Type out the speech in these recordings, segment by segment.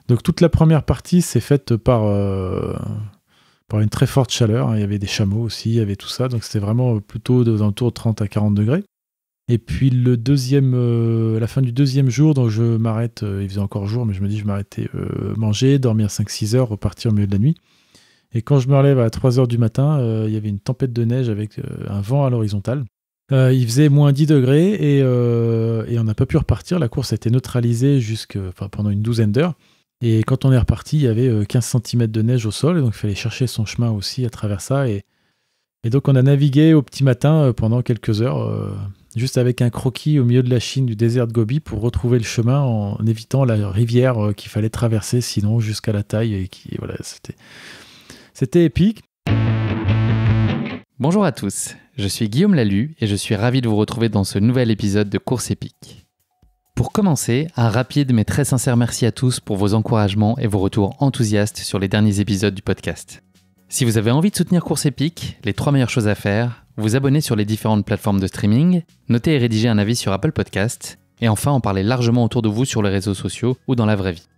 Donc toute la première partie s'est faite par une très forte chaleur. Il y avait des chameaux aussi, il y avait tout ça. Donc c'était vraiment plutôt aux alentours de 30 à 40 degrés. Et puis la fin du deuxième jour, donc je m'arrête, il faisait encore jour, mais je me dis je m'arrêtais manger, dormir 5-6 heures, repartir au milieu de la nuit. Et quand je me relève à 3 heures du matin, il y avait une tempête de neige avec un vent à l'horizontale. Il faisait moins 10 degrés et on n'a pas pu repartir. La course a été neutralisée pendant une douzaine d'heures. Et quand on est reparti, il y avait 15 cm de neige au sol, et donc il fallait chercher son chemin aussi à travers ça. Et donc on a navigué au petit matin pendant quelques heures, juste avec un croquis au milieu de la Chine, du désert de Gobi, pour retrouver le chemin en évitant la rivière qu'il fallait traverser, sinon jusqu'à la taille. Et voilà, c'était épique. Bonjour à tous, je suis Guillaume Lalu et je suis ravi de vous retrouver dans ce nouvel épisode de Course épique. Pour commencer, un rapide mais très sincère merci à tous pour vos encouragements et vos retours enthousiastes sur les derniers épisodes du podcast. Si vous avez envie de soutenir Course épique, les 3 meilleures choses à faire, vous abonner sur les différentes plateformes de streaming, noter et rédiger un avis sur Apple Podcasts, et enfin en parler largement autour de vous sur les réseaux sociaux ou dans la vraie vie.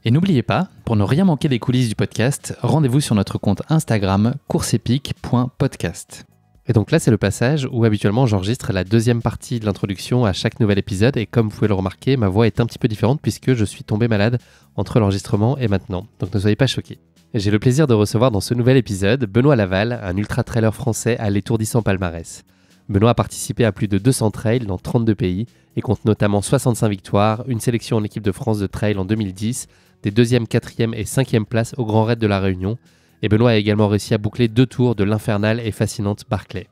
Et n'oubliez pas, pour ne rien manquer des coulisses du podcast, rendez-vous sur notre compte Instagram courseepique.podcast. Et donc là, c'est le passage où habituellement j'enregistre la deuxième partie de l'introduction à chaque nouvel épisode. Et comme vous pouvez le remarquer, ma voix est un petit peu différente puisque je suis tombé malade entre l'enregistrement et maintenant. Donc ne soyez pas choqués. Et j'ai le plaisir de recevoir dans ce nouvel épisode Benoît Laval, un ultra-trailer français à l'étourdissant palmarès. Benoît a participé à plus de 200 trails dans 32 pays et compte notamment 65 victoires, une sélection en équipe de France de trail en 2010, des 2e, 4e et 5e places au Grand Raid de la Réunion. Et Benoît a également réussi à boucler 2 tours de l'infernale et fascinante Barclay.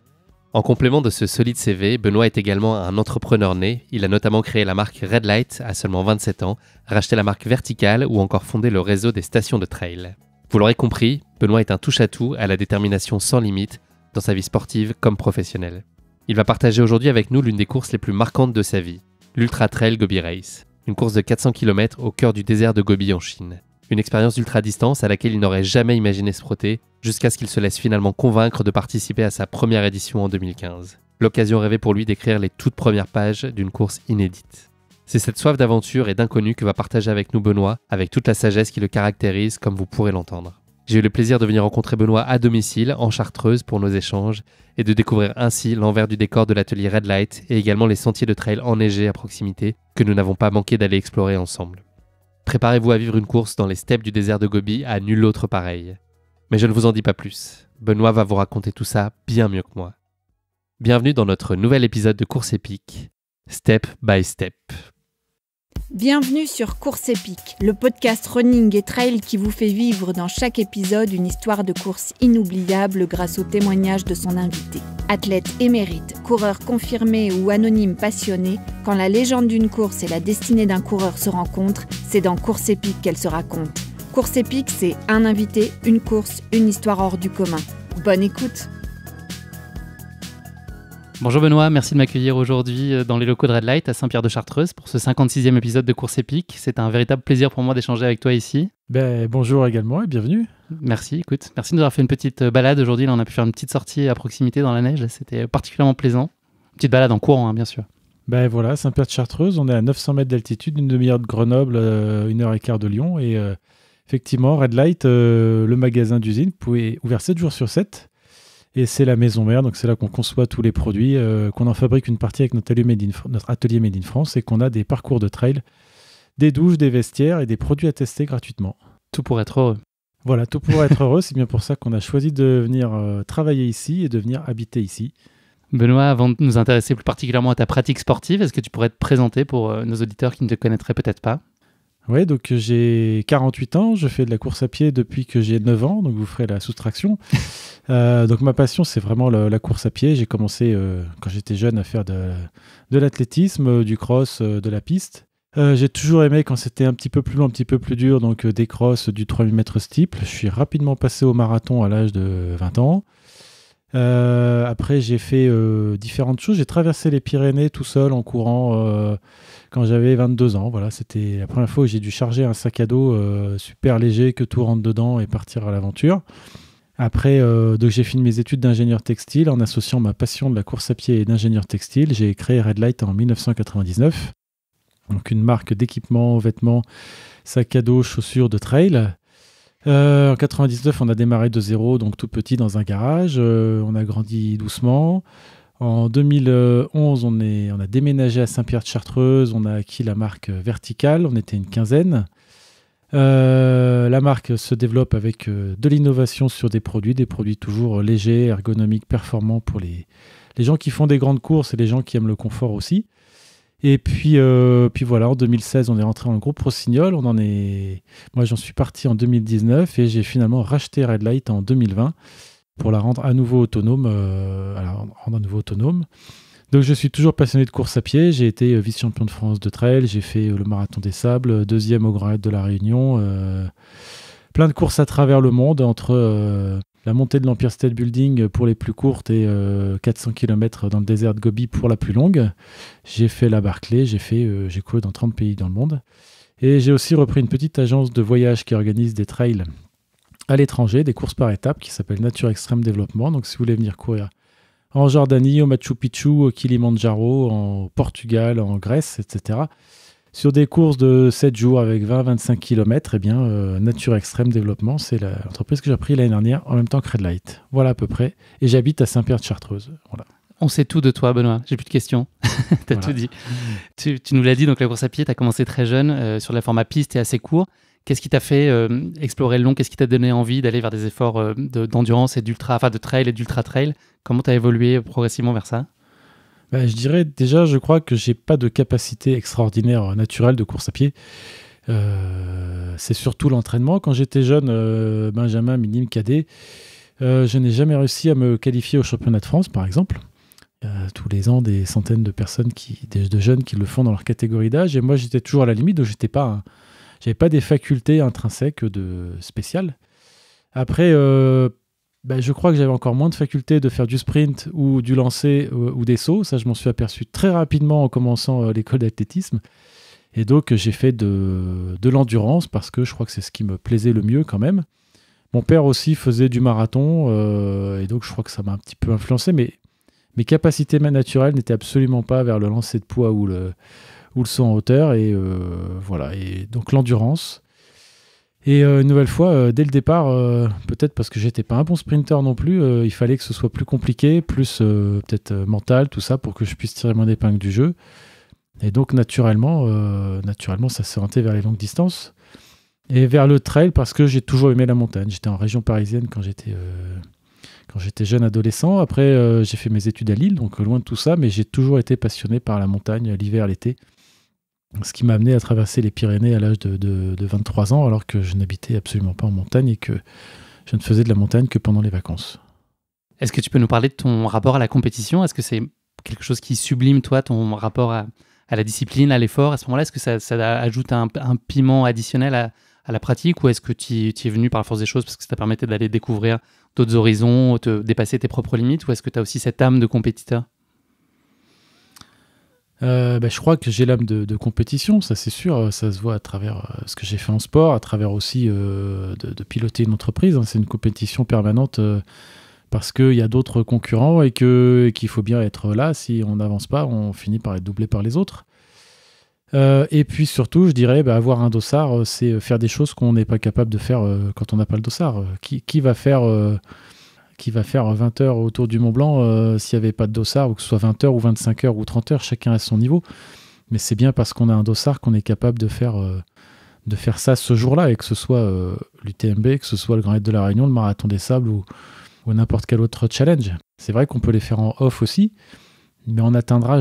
En complément de ce solide CV, Benoît est également un entrepreneur né. Il a notamment créé la marque Red Light à seulement 27 ans, racheté la marque Vertical ou encore fondé le réseau des stations de trail. Vous l'aurez compris, Benoît est un touche-à-tout à la détermination sans limite dans sa vie sportive comme professionnelle. Il va partager aujourd'hui avec nous l'une des courses les plus marquantes de sa vie, l'Ultra Trail Gobi Race, une course de 400 km au cœur du désert de Gobi en Chine. Une expérience d'ultra-distance à laquelle il n'aurait jamais imaginé se frotter, jusqu'à ce qu'il se laisse finalement convaincre de participer à sa première édition en 2015. L'occasion rêvée pour lui d'écrire les toutes premières pages d'une course inédite. C'est cette soif d'aventure et d'inconnu que va partager avec nous Benoît, avec toute la sagesse qui le caractérise, comme vous pourrez l'entendre. J'ai eu le plaisir de venir rencontrer Benoît à domicile, en Chartreuse, pour nos échanges, et de découvrir ainsi l'envers du décor de l'atelier Red Light, et également les sentiers de trail enneigés à proximité, que nous n'avons pas manqué d'aller explorer ensemble. Préparez-vous à vivre une course dans les steppes du désert de Gobi à nul autre pareil. Mais je ne vous en dis pas plus. Benoît va vous raconter tout ça bien mieux que moi. Bienvenue dans notre nouvel épisode de Course épique, Step by Step. Bienvenue sur Course épique, le podcast running et trail qui vous fait vivre dans chaque épisode une histoire de course inoubliable grâce au témoignage de son invité. Athlète émérite, coureur confirmé ou anonyme passionné, quand la légende d'une course et la destinée d'un coureur se rencontrent, c'est dans Course épique qu'elle se raconte. Course épique, c'est un invité, une course, une histoire hors du commun. Bonne écoute! Bonjour Benoît, merci de m'accueillir aujourd'hui dans les locaux de Red Light à Saint-Pierre-de-Chartreuse pour ce 56e épisode de Course épique. C'est un véritable plaisir pour moi d'échanger avec toi ici. Bonjour également et bienvenue. Merci de nous avoir fait une petite balade aujourd'hui. Là, on a pu faire une petite sortie à proximité dans la neige. C'était particulièrement plaisant. Une petite balade en courant, bien sûr. Voilà, Saint-Pierre-de-Chartreuse, on est à 900 mètres d'altitude, une demi-heure de Grenoble, 1h15 de Lyon. Et effectivement, Red Light, le magasin d'usine, est ouvert 7 jours sur 7. Et c'est la maison mère, donc c'est là qu'on conçoit tous les produits, qu'on en fabrique une partie avec notre atelier Made in France et qu'on a des parcours de trail, des douches, des vestiaires et des produits à tester gratuitement. Tout pour être heureux. Voilà, tout pour être heureux. C'est bien pour ça qu'on a choisi de venir travailler ici et de venir habiter ici. Benoît, avant de nous intéresser plus particulièrement à ta pratique sportive, est-ce que tu pourrais te présenter pour nos auditeurs qui ne te connaîtraient peut-être pas ? Oui, donc j'ai 48 ans, je fais de la course à pied depuis que j'ai 9 ans, donc vous ferez la soustraction. Donc ma passion, c'est vraiment la course à pied. J'ai commencé quand j'étais jeune à faire de l'athlétisme, du cross, de la piste. J'ai toujours aimé quand c'était un petit peu plus long, un petit peu plus dur, donc des crosses, du 3000 mètres steeple. Je suis rapidement passé au marathon à l'âge de 20 ans. Après, j'ai fait différentes choses. J'ai traversé les Pyrénées tout seul en courant quand j'avais 22 ans. Voilà, c'était la première fois où j'ai dû charger un sac à dos super léger, que tout rentre dedans et partir à l'aventure. Après, donc j'ai fini mes études d'ingénieur textile en associant ma passion de la course à pied et d'ingénieur textile. J'ai créé Red Light en 1999. Donc une marque d'équipement, vêtements, sacs à dos, chaussures de trail. En 99, on a démarré de zéro, donc tout petit dans un garage. On a grandi doucement. En 2011, on a déménagé à Saint-Pierre-de-Chartreuse. On a acquis la marque Vertical. On était une quinzaine. La marque se développe avec de l'innovation sur des produits toujours légers, ergonomiques, performants pour les gens qui font des grandes courses et les gens qui aiment le confort aussi. Et puis voilà, en 2016, on est rentré dans le groupe Rossignol. Moi, j'en suis parti en 2019 et j'ai finalement racheté Red Light en 2020 pour la rendre à nouveau autonome. Donc, je suis toujours passionné de course à pied. J'ai été vice-champion de France de trail. J'ai fait le Marathon des Sables, 2e au Grand Raid de la Réunion. Plein de courses à travers le monde, entre la montée de l'Empire State Building pour les plus courtes et 400 km dans le désert de Gobi pour la plus longue. J'ai fait la Barclay, j'ai couru dans 30 pays dans le monde. Et j'ai aussi repris une petite agence de voyage qui organise des trails à l'étranger, des courses par étapes qui s'appelle Nature Extrême Développement. Donc si vous voulez venir courir en Jordanie, au Machu Picchu, au Kilimandjaro, en Portugal, en Grèce, etc., sur des courses de 7 jours avec 20-25 km, Nature Extrême Développement, c'est l'entreprise que j'ai pris l'année dernière en même temps que Red Light. Voilà à peu près. Et j'habite à Saint-Pierre-de-Chartreuse. Voilà. On sait tout de toi, Benoît. J'ai plus de questions. Tu as tout dit. Tu nous l'as dit, donc la course à pied, tu as commencé très jeune sur le format piste et assez court. Qu'est-ce qui t'a fait explorer le long? Qu'est-ce qui t'a donné envie d'aller vers des efforts d'endurance et de trail et d'ultra-trail? Comment tu as évolué progressivement vers ça? Je dirais déjà, je crois que j'ai pas de capacité extraordinaire naturelle de course à pied. C'est surtout l'entraînement. Quand j'étais jeune, Benjamin, minime, cadet, je n'ai jamais réussi à me qualifier au championnat de France, par exemple. Tous les ans, des centaines de personnes, de jeunes qui le font dans leur catégorie d'âge. Et moi, j'étais toujours à la limite, donc j'avais pas des facultés intrinsèques spéciales. Après, je crois que j'avais encore moins de facultés de faire du sprint ou du lancer ou des sauts. Ça, je m'en suis aperçu très rapidement en commençant l'école d'athlétisme. Et donc, j'ai fait de l'endurance parce que je crois que c'est ce qui me plaisait le mieux quand même. Mon père aussi faisait du marathon et donc je crois que ça m'a un petit peu influencé. Mais mes capacités naturelles n'étaient absolument pas vers le lancer de poids ou le saut en hauteur. Et voilà. Et donc, l'endurance. Et une nouvelle fois, dès le départ, peut-être parce que j'étais pas un bon sprinter non plus, il fallait que ce soit plus compliqué, plus peut-être mental, tout ça, pour que je puisse tirer mon épingle du jeu. Et donc naturellement, ça s'est orienté vers les longues distances et vers le trail parce que j'ai toujours aimé la montagne. J'étais en région parisienne quand j'étais jeune adolescent. Après, j'ai fait mes études à Lille, donc loin de tout ça, mais j'ai toujours été passionné par la montagne, l'hiver, l'été. Ce qui m'a amené à traverser les Pyrénées à l'âge de 23 ans, alors que je n'habitais absolument pas en montagne et que je ne faisais de la montagne que pendant les vacances. Est-ce que tu peux nous parler de ton rapport à la compétition? Est-ce que c'est quelque chose qui sublime, toi, ton rapport à la discipline, à l'effort? À ce moment-là, est-ce que ça ajoute un piment additionnel à la pratique, ou est-ce que tu es venu par la force des choses parce que ça t'a permis d'aller découvrir d'autres horizons, te dépasser tes propres limites, ou est-ce que tu as aussi cette âme de compétiteur? Je crois que j'ai l'âme de compétition, ça c'est sûr, ça se voit à travers ce que j'ai fait en sport, à travers aussi de piloter une entreprise. C'est une compétition permanente parce qu'il y a d'autres concurrents et qu'il faut bien être là. Si on n'avance pas, on finit par être doublé par les autres. Et puis surtout, je dirais, avoir un dossard, c'est faire des choses qu'on n'est pas capable de faire quand on n'a pas le dossard. Qui va faire 20 heures autour du Mont Blanc s'il n'y avait pas de dossard, ou que ce soit 20 heures ou 25 heures ou 30 heures, chacun à son niveau. Mais c'est bien parce qu'on a un dossard qu'on est capable de faire ça ce jour-là, et que ce soit l'UTMB, que ce soit le Grand Raid de la Réunion, le Marathon des Sables ou n'importe quel autre challenge. C'est vrai qu'on peut les faire en off aussi, mais on atteindra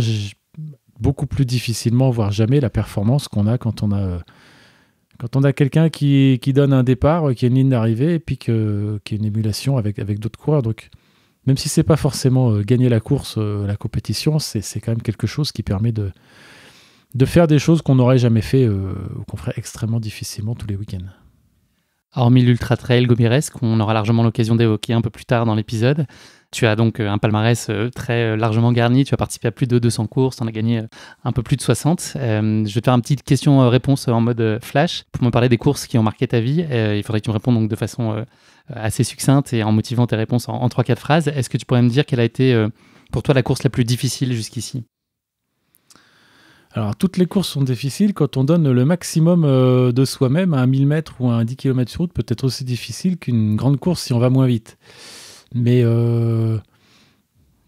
beaucoup plus difficilement, voire jamais, la performance qu'on a quand on a quelqu'un qui donne un départ, qui a une ligne d'arrivée, et puis qui a une émulation avec d'autres coureurs. Donc, même si c'est pas forcément gagner la course, la compétition, c'est quand même quelque chose qui permet de faire des choses qu'on n'aurait jamais fait ou qu'on ferait extrêmement difficilement tous les week-ends. Hormis l'Ultra Trail Gomires, qu'on aura largement l'occasion d'évoquer un peu plus tard dans l'épisode, tu as donc un palmarès très largement garni. Tu as participé à plus de 200 courses, tu en as gagné un peu plus de 60. Je vais te faire une petite question-réponse en mode flash pour me parler des courses qui ont marqué ta vie. Il faudrait que tu me répondes donc de façon assez succincte et en motivant tes réponses en 3-4 phrases. Est-ce que tu pourrais me dire quelle a été pour toi la course la plus difficile jusqu'ici? Alors, toutes les courses sont difficiles. Quand on donne le maximum de soi-même, à un 1000 mètres ou à un 10 km sur route, peut être aussi difficile qu'une grande course si on va moins vite. Mais je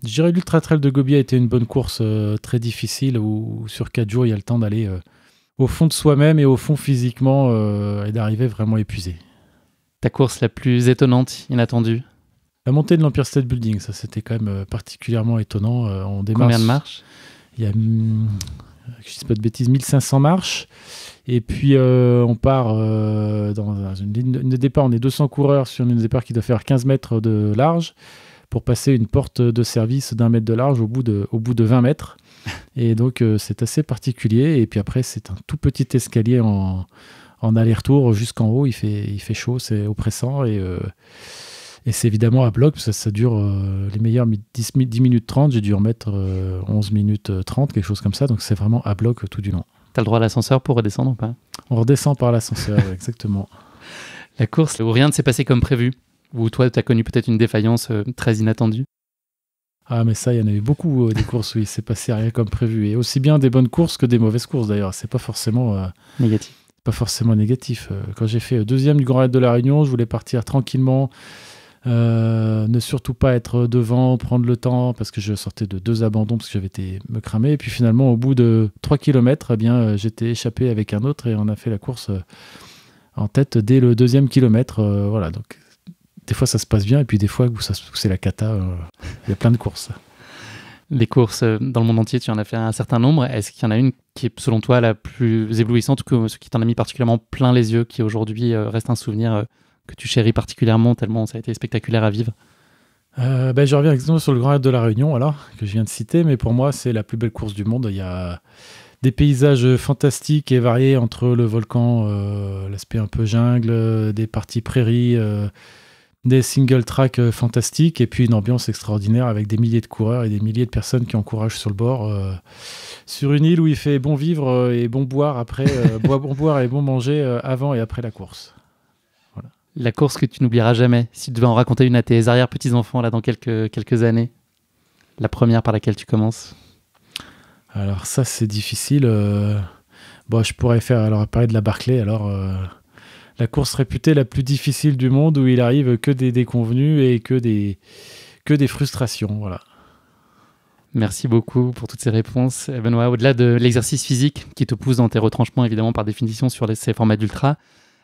dirais l'Ultra Trail de Gobi a été une bonne course très difficile où sur 4 jours, il y a le temps d'aller au fond de soi-même et au fond physiquement et d'arriver vraiment épuisé. Ta course la plus étonnante, inattendue? La montée de l'Empire State Building, ça c'était quand même particulièrement étonnant. On démarre. Combien de marches? Il y a, je ne dis pas de bêtises, 1500 marches. Et puis on part dans une ligne de départ. On est 200 coureurs sur une ligne de départ qui doit faire 15 mètres de large pour passer une porte de service d'1 mètre de large au bout de 20 mètres. Et donc c'est assez particulier. Et puis après, c'est un tout petit escalier en aller-retour jusqu'en haut. Il fait chaud, c'est oppressant. Et c'est évidemment à bloc, parce que ça dure les meilleures 10 minutes 30. J'ai dû en mettre 11 minutes 30, quelque chose comme ça. Donc c'est vraiment à bloc tout du long. T'as le droit à l'ascenseur pour redescendre ou pas? On redescend par l'ascenseur, exactement. La course où rien ne s'est passé comme prévu, où toi, tu as connu peut-être une défaillance très inattendue? Ah, mais ça, il y en a eu beaucoup des courses où il s'est passé rien comme prévu. Et aussi bien des bonnes courses que des mauvaises courses, d'ailleurs. C'est pas forcément négatif. Pas forcément négatif. Quand j'ai fait deuxième du Grand Raid de la Réunion, je voulais partir tranquillement, ne surtout pas être devant, prendre le temps, parce que je sortais de 2 abandons, parce que j'avais été me cramer. Et puis finalement, au bout de 3 km, eh bien, j'étais échappé avec un autre et on a fait la course en tête dès le 2e kilomètre. Voilà, donc des fois ça se passe bien et puis des fois où c'est la cata. Il y a plein de courses. Les courses dans le monde entier, tu en as fait un certain nombre. Est-ce qu'il y en a une qui est selon toi la plus éblouissante, ou ce qui t'en a mis particulièrement plein les yeux, qui aujourd'hui reste un souvenir que tu chéris particulièrement tellement ça a été spectaculaire à vivre? Je reviens exactement sur le Grand Raid de la Réunion, alors, que je viens de citer, mais pour moi c'est la plus belle course du monde. Il y a des paysages fantastiques et variés entre le volcan, l'aspect un peu jungle, des parties prairies, des single tracks fantastiques, et puis une ambiance extraordinaire avec des milliers de coureurs et des milliers de personnes qui encouragent sur le bord, sur une île où il fait bon vivre et bon boire après, bon boire et bon manger avant et après la course. Voilà. La course que tu n'oublieras jamais, si tu devais en raconter une à tes arrière-petits-enfants là, dans quelques années, la première par laquelle tu commences? Alors ça c'est difficile. Je pourrais parler de la Barclay. La course réputée la plus difficile du monde, où il arrive que des déconvenus et que des frustrations. Voilà. Merci beaucoup pour toutes ces réponses, Benoît. Au-delà de l'exercice physique qui te pousse dans tes retranchements, évidemment par définition sur ces formats d'ultra,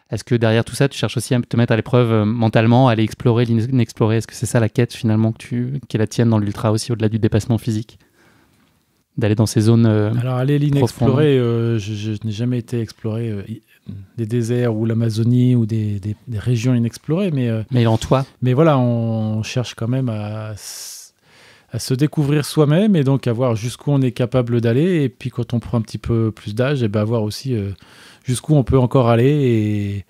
est-ce que derrière tout ça, tu cherches aussi à te mettre à l'épreuve mentalement, à aller explorer l'inexploré? Est-ce que c'est ça la quête finalement qui est la tienne dans l'ultra aussi, au-delà du dépassement physique? D'aller dans ces zones Alors aller l'inexploré, je n'ai jamais été explorer des déserts ou l'Amazonie ou des régions inexplorées, mais il est en toi. Mais voilà, on cherche quand même à se découvrir soi-même et donc à voir jusqu'où on est capable d'aller. Et puis quand on prend un petit peu plus d'âge, à voir aussi jusqu'où on peut encore aller.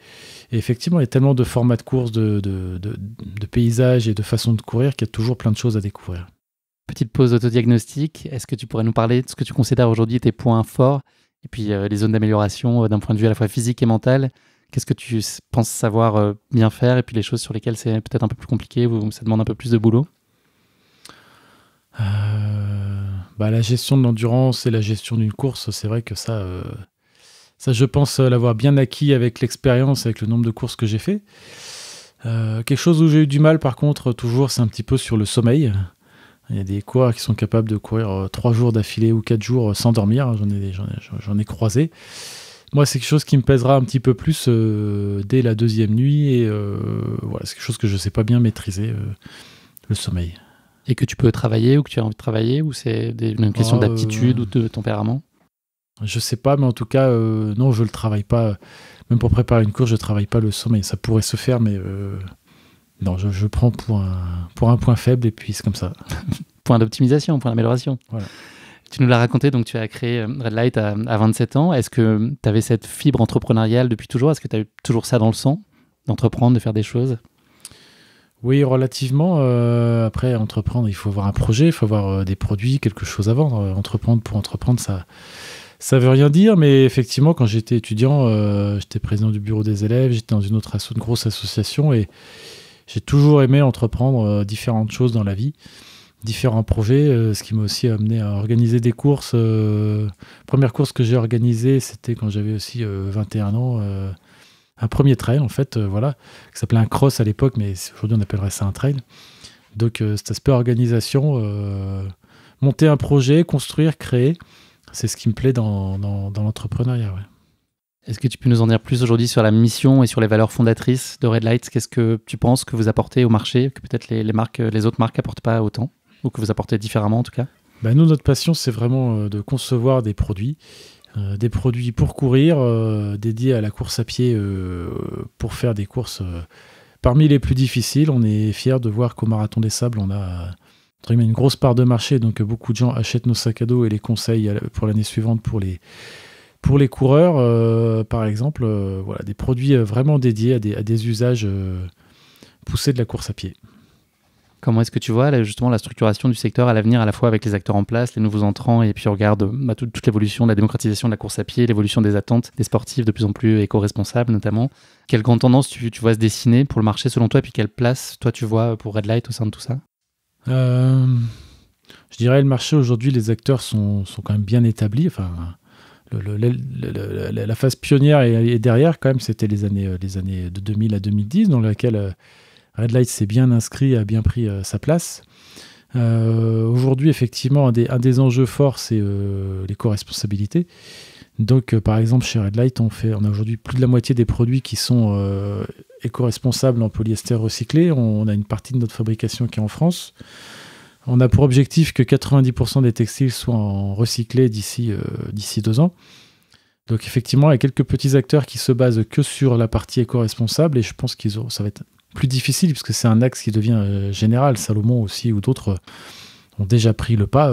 Et effectivement, il y a tellement de formats de course, de paysages et de façons de courir qu'il y a toujours plein de choses à découvrir. Petite pause autodiagnostic. Est-ce que tu pourrais nous parler de ce que tu considères aujourd'hui tes points forts et puis les zones d'amélioration d'un point de vue à la fois physique et mental? Qu'est-ce que tu penses savoir bien faire, et puis les choses sur lesquelles c'est peut-être un peu plus compliqué, où ça demande un peu plus de boulot? La gestion de l'endurance et la gestion d'une course, c'est vrai que ça je pense l'avoir bien acquis avec l'expérience, avec le nombre de courses que j'ai fait. Quelque chose où j'ai eu du mal par contre toujours, c'est un petit peu sur le sommeil. Il y a des coureurs qui sont capables de courir 3 jours d'affilée ou 4 jours sans dormir. J'en ai croisé. Moi, c'est quelque chose qui me pèsera un petit peu plus dès la 2e nuit. Et c'est quelque chose que je ne sais pas bien maîtriser, le sommeil. Et que tu peux travailler ou que tu as envie de travailler, ou c'est une question d'aptitude ou de tempérament? Je ne sais pas, mais en tout cas, non, je ne le travaille pas. Même pour préparer une course, je ne travaille pas le sommeil. Ça pourrait se faire, mais... Non, je prends pour un point faible et puis c'est comme ça. Point d'optimisation, point d'amélioration. Voilà. Tu nous l'as raconté, donc tu as créé Red Light à 27 ans. Est-ce que tu avais cette fibre entrepreneuriale depuis toujours? Est-ce que tu as eu toujours ça dans le sang, d'entreprendre, de faire des choses? Oui, relativement. Après, entreprendre, il faut avoir un projet, il faut avoir des produits, quelque chose à vendre. Entreprendre pour entreprendre, ça veut rien dire, mais effectivement, quand j'étais étudiant, j'étais président du bureau des élèves, j'étais dans une grosse association et j'ai toujours aimé entreprendre différentes choses dans la vie. différents projets, ce qui m'a aussi amené à organiser des courses. Première course que j'ai organisée, c'était quand j'avais aussi 21 ans. Un premier trail, en fait, qui s'appelait un cross à l'époque, mais aujourd'hui on appellerait ça un trail. Donc cet aspect organisation, monter un projet, construire, créer, c'est ce qui me plaît dans l'entrepreneuriat. Ouais. Est-ce que tu peux nous en dire plus aujourd'hui sur la mission et sur les valeurs fondatrices de Red Light? Qu'est-ce que tu penses que vous apportez au marché, que peut-être les autres marques n'apportent pas autant, ou que vous apportez différemment en tout cas? Nous, notre passion, c'est vraiment de concevoir des produits pour courir, dédiés à la course à pied, pour faire des courses parmi les plus difficiles. On est fiers de voir qu'au Marathon des Sables, on a une grosse part de marché, donc beaucoup de gens achètent nos sacs à dos et les conseillent pour l'année suivante pour les coureurs, par exemple. Des produits vraiment dédiés à des usages poussés de la course à pied. Comment est-ce que tu vois justement la structuration du secteur à l'avenir, à la fois avec les acteurs en place, les nouveaux entrants, et puis on regarde toute l'évolution de la démocratisation de la course à pied, l'évolution des attentes des sportifs de plus en plus éco-responsables notamment. Quelle grande tendance tu vois se dessiner pour le marché selon toi, et puis quelle place toi tu vois pour Red Light au sein de tout ça? Je dirais le marché aujourd'hui, les acteurs sont quand même bien établis. Enfin, la phase pionnière est derrière quand même, c'était les années de 2000 à 2010 dans laquelle Red Light s'est bien inscrit, a bien pris sa place. Aujourd'hui, effectivement, un des enjeux forts, c'est l'éco-responsabilité. Donc, par exemple, chez Red Light, on a aujourd'hui plus de la moitié des produits qui sont éco-responsables en polyester recyclé. On a une partie de notre fabrication qui est en France. On a pour objectif que 90% des textiles soient en recyclé d'ici 2 ans. Donc, effectivement, il y a quelques petits acteurs qui se basent que sur la partie éco-responsable, et je pense ça va être plus difficile, puisque c'est un axe qui devient général. Salomon aussi, ou d'autres ont déjà pris le pas.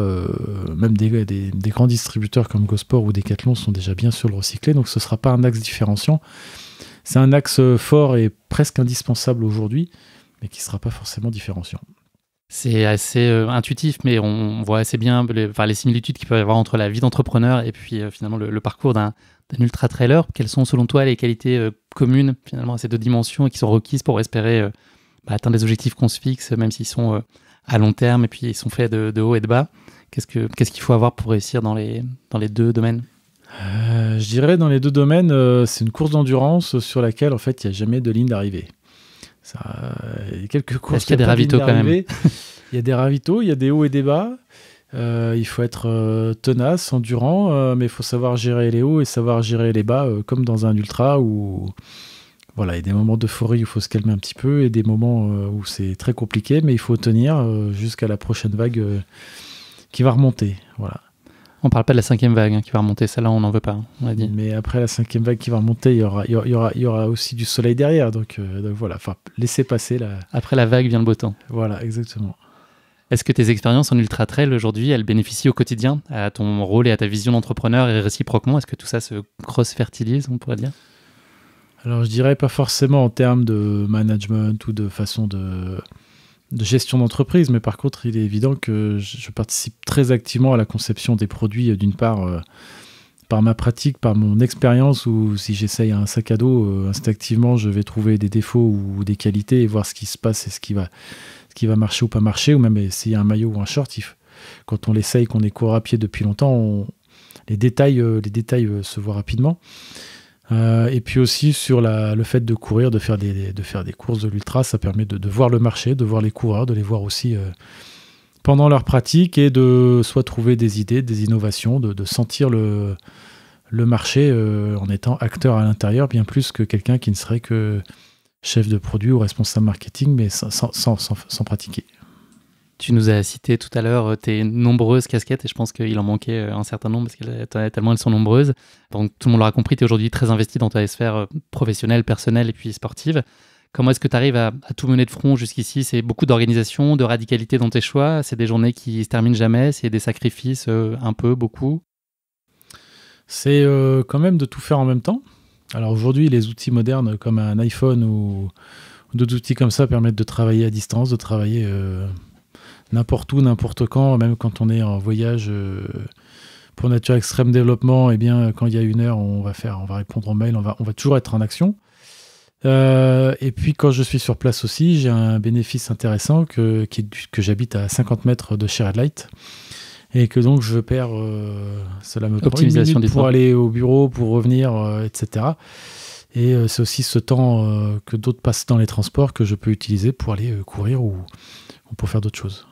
Même des grands distributeurs comme Gosport ou Decathlon sont déjà bien sur le recyclé, donc ce ne sera pas un axe différenciant. C'est un axe fort et presque indispensable aujourd'hui, mais qui ne sera pas forcément différenciant. C'est assez intuitif, mais on voit assez bien les similitudes qu'il peut y avoir entre la vie d'entrepreneur et puis finalement le parcours d'un ultra-trailer. Quelles sont selon toi les qualités communes finalement à ces 2 dimensions et qui sont requises pour espérer atteindre des objectifs qu'on se fixe, même s'ils sont à long terme et puis ils sont faits de haut et de bas? Qu'est-ce qu'il faut avoir pour réussir dans les 2 domaines? Je dirais dans les 2 domaines, c'est une course d'endurance sur laquelle en fait il n'y a jamais de ligne d'arrivée. Il y a quelques courses. Est-ce qu'il y a des ravitaux quand même? Il y a des ravitaux, il y a des hauts et des bas. Il faut être tenace, endurant, mais il faut savoir gérer les hauts et savoir gérer les bas, comme dans un ultra où il y a des moments d'euphorie où il faut se calmer un petit peu et des moments où c'est très compliqué, mais il faut tenir jusqu'à la prochaine vague qui va remonter. Voilà. On parle pas de la 5e vague qui va remonter, celle-là on n'en veut pas, on a dit. Mais après la 5e vague qui va remonter, il y aura aussi du soleil derrière, donc voilà, laissez passer la... Après la vague vient le beau temps. Voilà, exactement. Est-ce que tes expériences en ultra-trail aujourd'hui, elles bénéficient au quotidien à ton rôle et à ta vision d'entrepreneur, et réciproquement? Est-ce que tout ça se cross-fertilise, on pourrait dire? Alors je dirais pas forcément en termes de management ou de façon de gestion d'entreprise, mais par contre il est évident que je participe très activement à la conception des produits, d'une part par ma pratique, par mon expérience, ou si j'essaye un sac à dos, instinctivement je vais trouver des défauts ou des qualités et voir ce qui se passe et ce qui va marcher ou pas marcher, ou même essayer un maillot ou un short. Quand on l'essaye, qu'on est coureur à pied depuis longtemps, les détails se voient rapidement. Et puis aussi sur le fait de courir, de faire des courses de l'ultra, ça permet de voir le marché, de voir les coureurs, de les voir aussi pendant leur pratique, et de soit trouver des idées, des innovations, de sentir le marché en étant acteur à l'intérieur, bien plus que quelqu'un qui ne serait que chef de produit ou responsable marketing, mais sans pratiquer. Tu nous as cité tout à l'heure tes nombreuses casquettes, et je pense qu'il en manquait un certain nombre, parce tellement elles sont nombreuses. Donc tout le monde l'aura compris, tu es aujourd'hui très investi dans ta sphère professionnelle, personnelle et puis sportive. Comment est-ce que tu arrives à tout mener de front jusqu'ici? C'est beaucoup d'organisation, de radicalité dans tes choix, c'est des journées qui se terminent jamais, c'est des sacrifices un peu, beaucoup? C'est quand même de tout faire en même temps. Alors aujourd'hui, les outils modernes comme un iPhone ou d'autres outils comme ça permettent de travailler à distance, de travailler n'importe où, n'importe quand, même quand on est en voyage pour Nature Extrême Développement. Eh bien, quand il y a 1 heure, on va répondre aux mails, on va toujours être en action. Et puis quand je suis sur place aussi, j'ai un bénéfice intéressant que j'habite à 50 mètres de chez Red Light et que donc je perds, cela me prend une minute pour aller au bureau, pour revenir, etc. Et c'est aussi ce temps que d'autres passent dans les transports que je peux utiliser pour aller courir ou pour faire d'autres choses.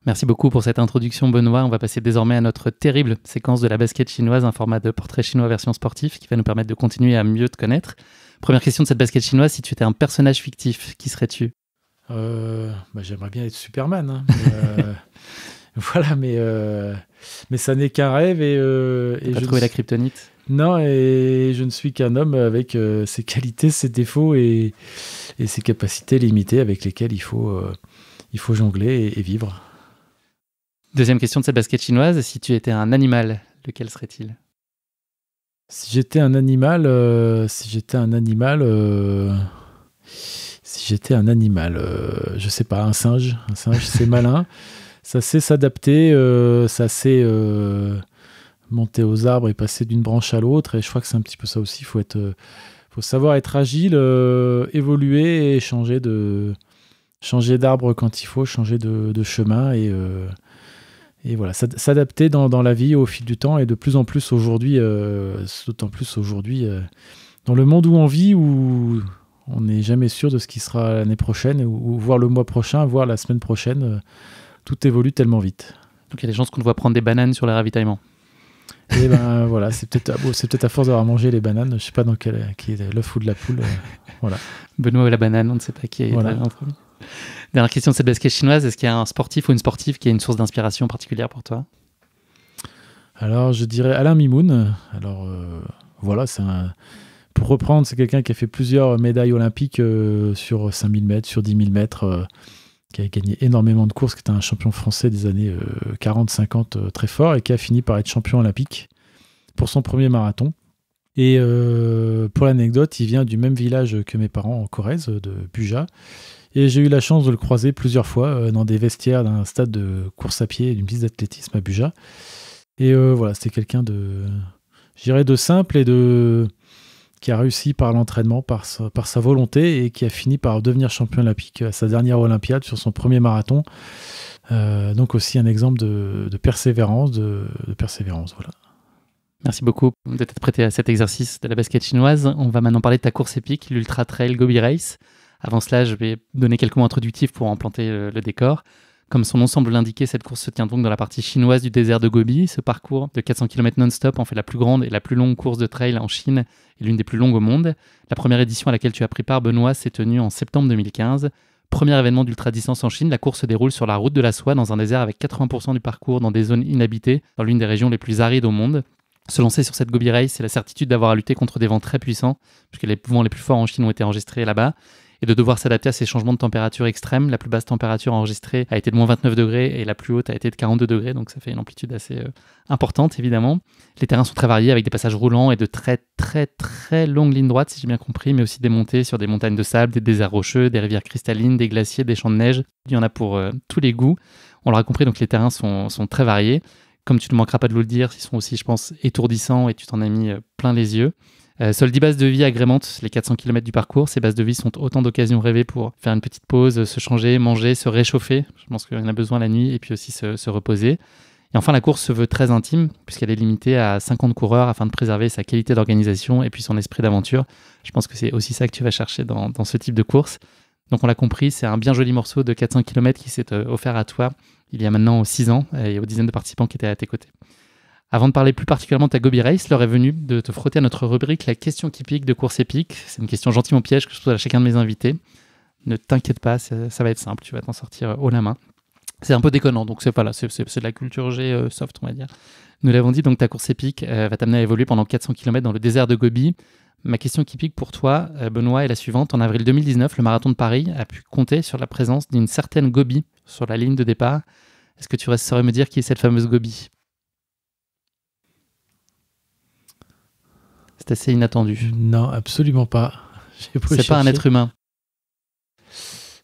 Merci beaucoup pour cette introduction, Benoît. On va passer désormais à notre terrible séquence de la basket chinoise, un format de portrait chinois version sportif qui va nous permettre de continuer à mieux te connaître. Première question de cette basket chinoise, si tu étais un personnage fictif, qui serais-tu ? J'aimerais bien être Superman. Hein, voilà, mais ça n'est qu'un rêve. Et t'as pas trouvé la kryptonite ? Non, et je ne suis qu'un homme avec ses qualités, ses défauts et ses capacités limitées avec lesquelles il faut jongler et vivre. Deuxième question de cette basket chinoise, si tu étais un animal, lequel serait-il ? Si j'étais un animal, je sais pas, un singe. Un singe, c'est malin. Ça sait s'adapter, ça sait monter aux arbres et passer d'une branche à l'autre. Et je crois que c'est un petit peu ça aussi. Faut savoir être agile, évoluer et changer d'arbre quand il faut, changer de chemin et voilà, s'adapter dans la vie au fil du temps et de plus en plus aujourd'hui, d'autant plus aujourd'hui, dans le monde où on vit, où on n'est jamais sûr de ce qui sera l'année prochaine, ou voire le mois prochain, voire la semaine prochaine, tout évolue tellement vite. Donc il y a des chances qu'on te voit prendre des bananes sur les ravitaillements. Et ben voilà, c'est peut-être à force d'avoir mangé les bananes, je sais pas qui est l'œuf ou de la poule, voilà. Benoît ou la banane, on ne sait pas qui est en premier. Dernière question de cette basket chinoise, est-ce qu'il y a un sportif ou une sportive qui a une source d'inspiration particulière pour toi ? Alors je dirais Alain Mimoun. Alors voilà, pour reprendre, c'est quelqu'un qui a fait plusieurs médailles olympiques sur 5000 mètres, sur 10 000 mètres, qui a gagné énormément de courses, qui était un champion français des années 40-50 très fort et qui a fini par être champion olympique pour son premier marathon. Et pour l'anecdote, il vient du même village que mes parents en Corrèze, de Buja. Et j'ai eu la chance de le croiser plusieurs fois dans des vestiaires d'un stade de course à pied et d'une piste d'athlétisme à Buja. Et voilà, c'était quelqu'un de simple et qui a réussi par l'entraînement, par sa volonté et qui a fini par devenir champion olympique à sa dernière Olympiade sur son premier marathon. Donc aussi un exemple de persévérance, voilà. Merci beaucoup d'être prêté à cet exercice de la basket chinoise. On va maintenant parler de ta course épique, l'Ultra Trail Gobi Race. Avant cela, je vais donner quelques mots introductifs pour en planter le décor. Comme son nom semble l'indiquer, cette course se tient donc dans la partie chinoise du désert de Gobi. Ce parcours de 400 km non-stop en fait la plus grande et la plus longue course de trail en Chine et l'une des plus longues au monde. La première édition à laquelle tu as pris part, Benoît, s'est tenue en septembre 2015. Premier événement d'ultra-distance en Chine, la course se déroule sur la route de la soie dans un désert avec 80% du parcours dans des zones inhabitées, dans l'une des régions les plus arides au monde. Se lancer sur cette Gobi Race, c'est la certitude d'avoir à lutter contre des vents très puissants, puisque les vents les plus forts en Chine ont été enregistrés là-bas, et de devoir s'adapter à ces changements de température extrêmes. La plus basse température enregistrée a été de moins 29 degrés et la plus haute a été de 42 degrés, donc ça fait une amplitude assez importante évidemment. Les terrains sont très variés avec des passages roulants et de très très très longues lignes droites si j'ai bien compris, mais aussi des montées sur des montagnes de sable, des déserts rocheux, des rivières cristallines, des glaciers, des champs de neige. Il y en a pour tous les goûts. On l'aura compris, donc les terrains sont très variés. Comme tu ne manqueras pas de nous le dire, ils sont aussi, je pense, étourdissants et tu t'en as mis plein les yeux. Seules 10 bases de vie agrémentent les 400 km du parcours. Ces bases de vie sont autant d'occasions rêvées pour faire une petite pause, se changer, manger, se réchauffer. Je pense qu'il y en a besoin la nuit et puis aussi se reposer. Et enfin, la course se veut très intime puisqu'elle est limitée à 50 coureurs afin de préserver sa qualité d'organisation et puis son esprit d'aventure. Je pense que c'est aussi ça que tu vas chercher dans ce type de course. Donc on l'a compris, c'est un bien joli morceau de 400 km qui s'est offert à toi il y a maintenant 6 ans et aux dizaines de participants qui étaient à tes côtés. Avant de parler plus particulièrement de ta Gobi Race, l'heure est venue de te frotter à notre rubrique La question qui pique de course épique. C'est une question gentiment piège que je pose à chacun de mes invités. Ne t'inquiète pas, ça va être simple, tu vas t'en sortir haut la main. C'est un peu déconnant, donc c'est de la culture G soft, on va dire. Nous l'avons dit, donc ta course épique va t'amener à évoluer pendant 400 km dans le désert de Gobi. Ma question qui pique pour toi, Benoît, est la suivante. En avril 2019, le marathon de Paris a pu compter sur la présence d'une certaine Gobi sur la ligne de départ. Est-ce que tu saurais me dire qui est cette fameuse Gobi ? C'est assez inattendu. Non, absolument pas. C'est pas un être humain.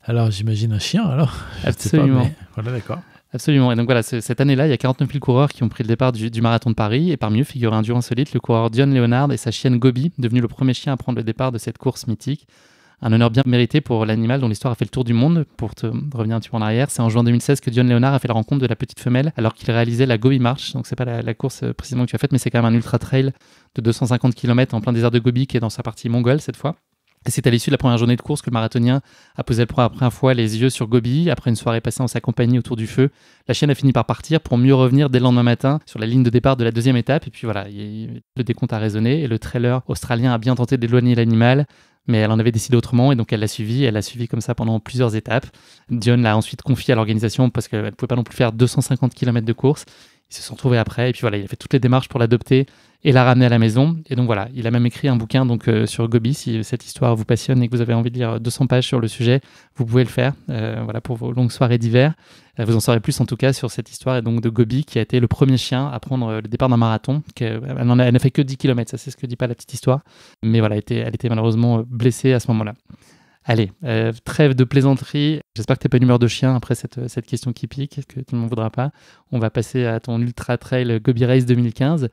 Alors, j'imagine un chien, alors. Absolument. Pas, mais... Voilà, d'accord. Absolument. Et donc voilà, cette année-là, il y a 49 000 coureurs qui ont pris le départ du marathon de Paris. Et parmi eux figurait un duo insolite, le coureur Dion Leonard et sa chienne Gobi, devenu le premier chien à prendre le départ de cette course mythique. Un honneur bien mérité pour l'animal dont l'histoire a fait le tour du monde. Pour te revenir un petit peu en arrière, c'est en juin 2016 que Dion Leonard a fait la rencontre de la petite femelle alors qu'il réalisait la Gobi March. Donc c'est pas la course précisément que tu as faite, mais c'est quand même un ultra trail de 250 km en plein désert de Gobi qui est dans sa partie mongole cette fois. Et c'est à l'issue de la première journée de course que le marathonien a posé pour la première fois les yeux sur Gobi. Après une soirée passée en sa compagnie autour du feu, la chienne a fini par partir pour mieux revenir dès le lendemain matin sur la ligne de départ de la deuxième étape. Et puis voilà, le décompte a résonné et le trailer australien a bien tenté d'éloigner l'animal. Mais elle en avait décidé autrement et donc elle l'a suivi comme ça pendant plusieurs étapes. Dion l'a ensuite confié à l'organisation parce qu'elle ne pouvait pas non plus faire 250 km de course. Ils se sont retrouvés après et puis voilà, il a fait toutes les démarches pour l'adopter et la ramener à la maison. Et donc voilà, il a même écrit un bouquin donc, sur Gobi. Si cette histoire vous passionne et que vous avez envie de lire 200 pages sur le sujet, vous pouvez le faire voilà, pour vos longues soirées d'hiver. Vous en saurez plus en tout cas sur cette histoire et donc de Gobi qui a été le premier chien à prendre le départ d'un marathon. Elle n'a fait que 10 km, ça c'est ce que dit pas la petite histoire. Mais voilà, elle était malheureusement blessée à ce moment-là. Allez, trêve de plaisanterie. J'espère que tu n'es pas une humeur de chien après cette question qui pique, que tu ne m'en voudras pas. On va passer à ton Ultra Trail Gobi Race 2015.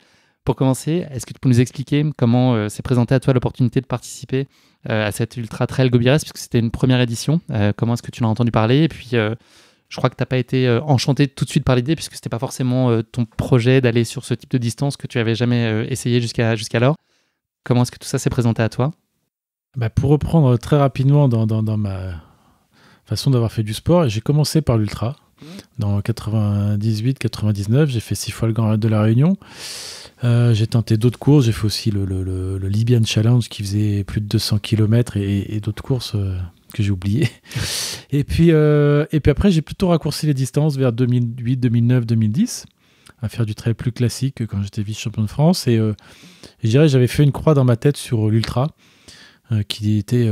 Pour commencer, est-ce que tu peux nous expliquer comment s'est présentée à toi l'opportunité de participer à cette Ultra Trail Gobi Race, puisque c'était une première édition. Comment est-ce que tu en as entendu parler? Et puis, je crois que tu n'as pas été enchanté tout de suite par l'idée, puisque ce n'était pas forcément ton projet d'aller sur ce type de distance que tu n'avais jamais essayé jusqu'alors. Comment est-ce que tout ça s'est présenté à toi? Pour reprendre très rapidement dans ma façon d'avoir fait du sport, j'ai commencé par l'ultra. Dans 98-99, j'ai fait 6 fois le Grand Raid de la Réunion. J'ai tenté d'autres courses. J'ai fait aussi le Libyan Challenge qui faisait plus de 200 km et d'autres courses que j'ai oubliées. et puis après, j'ai plutôt raccourci les distances vers 2008, 2009, 2010 à faire du trail plus classique quand j'étais vice-champion de France. Et je dirais j'avais fait une croix dans ma tête sur l'ultra. Qui était,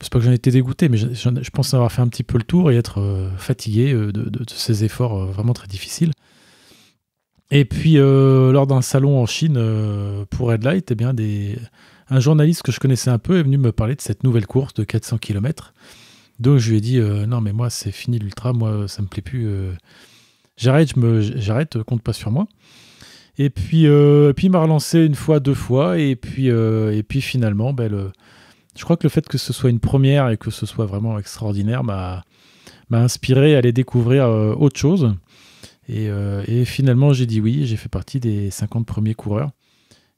c'est pas que j'en étais dégoûté, mais je pense avoir fait un petit peu le tour et être fatigué de ces efforts vraiment très difficiles. Et puis, lors d'un salon en Chine pour Red Light, un journaliste que je connaissais un peu est venu me parler de cette nouvelle course de 400 km. Donc, je lui ai dit non, mais moi, c'est fini l'ultra, moi, ça me plaît plus. J'arrête, compte pas sur moi. Et puis il m'a relancé une fois, 2 fois, et puis finalement, je crois que le fait que ce soit une première et que ce soit vraiment extraordinaire m'a inspiré à aller découvrir autre chose. Et finalement, j'ai dit oui, j'ai fait partie des 50 premiers coureurs.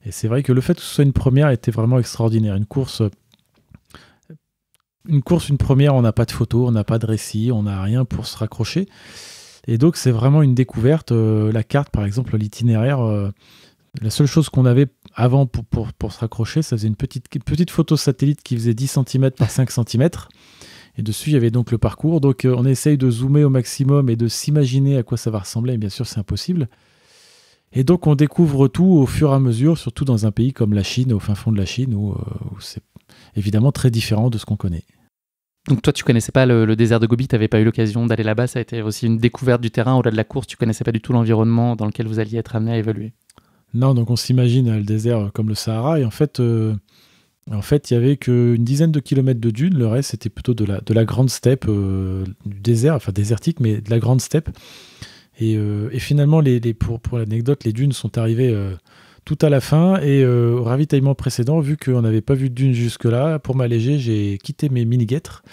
Et c'est vrai que le fait que ce soit une première était vraiment extraordinaire. Une course, une première, on n'a pas de photo, on n'a pas de récit, on n'a rien pour se raccrocher. Et donc, c'est vraiment une découverte. La carte, par exemple, l'itinéraire, la seule chose qu'on avait avant pour se raccrocher, ça faisait une petite photo satellite qui faisait 10 cm par 5 cm. Et dessus, il y avait donc le parcours. Donc, on essaye de zoomer au maximum et de s'imaginer à quoi ça va ressembler. Et bien sûr, c'est impossible. Et donc, on découvre tout au fur et à mesure, surtout dans un pays comme la Chine, au fin fond de la Chine, où c'est évidemment très différent de ce qu'on connaît. Donc toi, tu connaissais pas le désert de Gobi, tu n'avais pas eu l'occasion d'aller là-bas, ça a été aussi une découverte du terrain au-delà de la course, tu connaissais pas du tout l'environnement dans lequel vous alliez être amené à évoluer. Non, donc on s'imagine le désert comme le Sahara, et en fait, il y avait qu'une dizaine de kilomètres de dunes, le reste c'était plutôt de la grande steppe, du désert, enfin désertique, mais de la grande steppe. Et finalement, pour l'anecdote, les dunes sont arrivées tout à la fin, et au ravitaillement précédent, vu qu'on n'avait pas vu de dunes jusque-là, pour m'alléger, j'ai quitté mes mini-guêtres.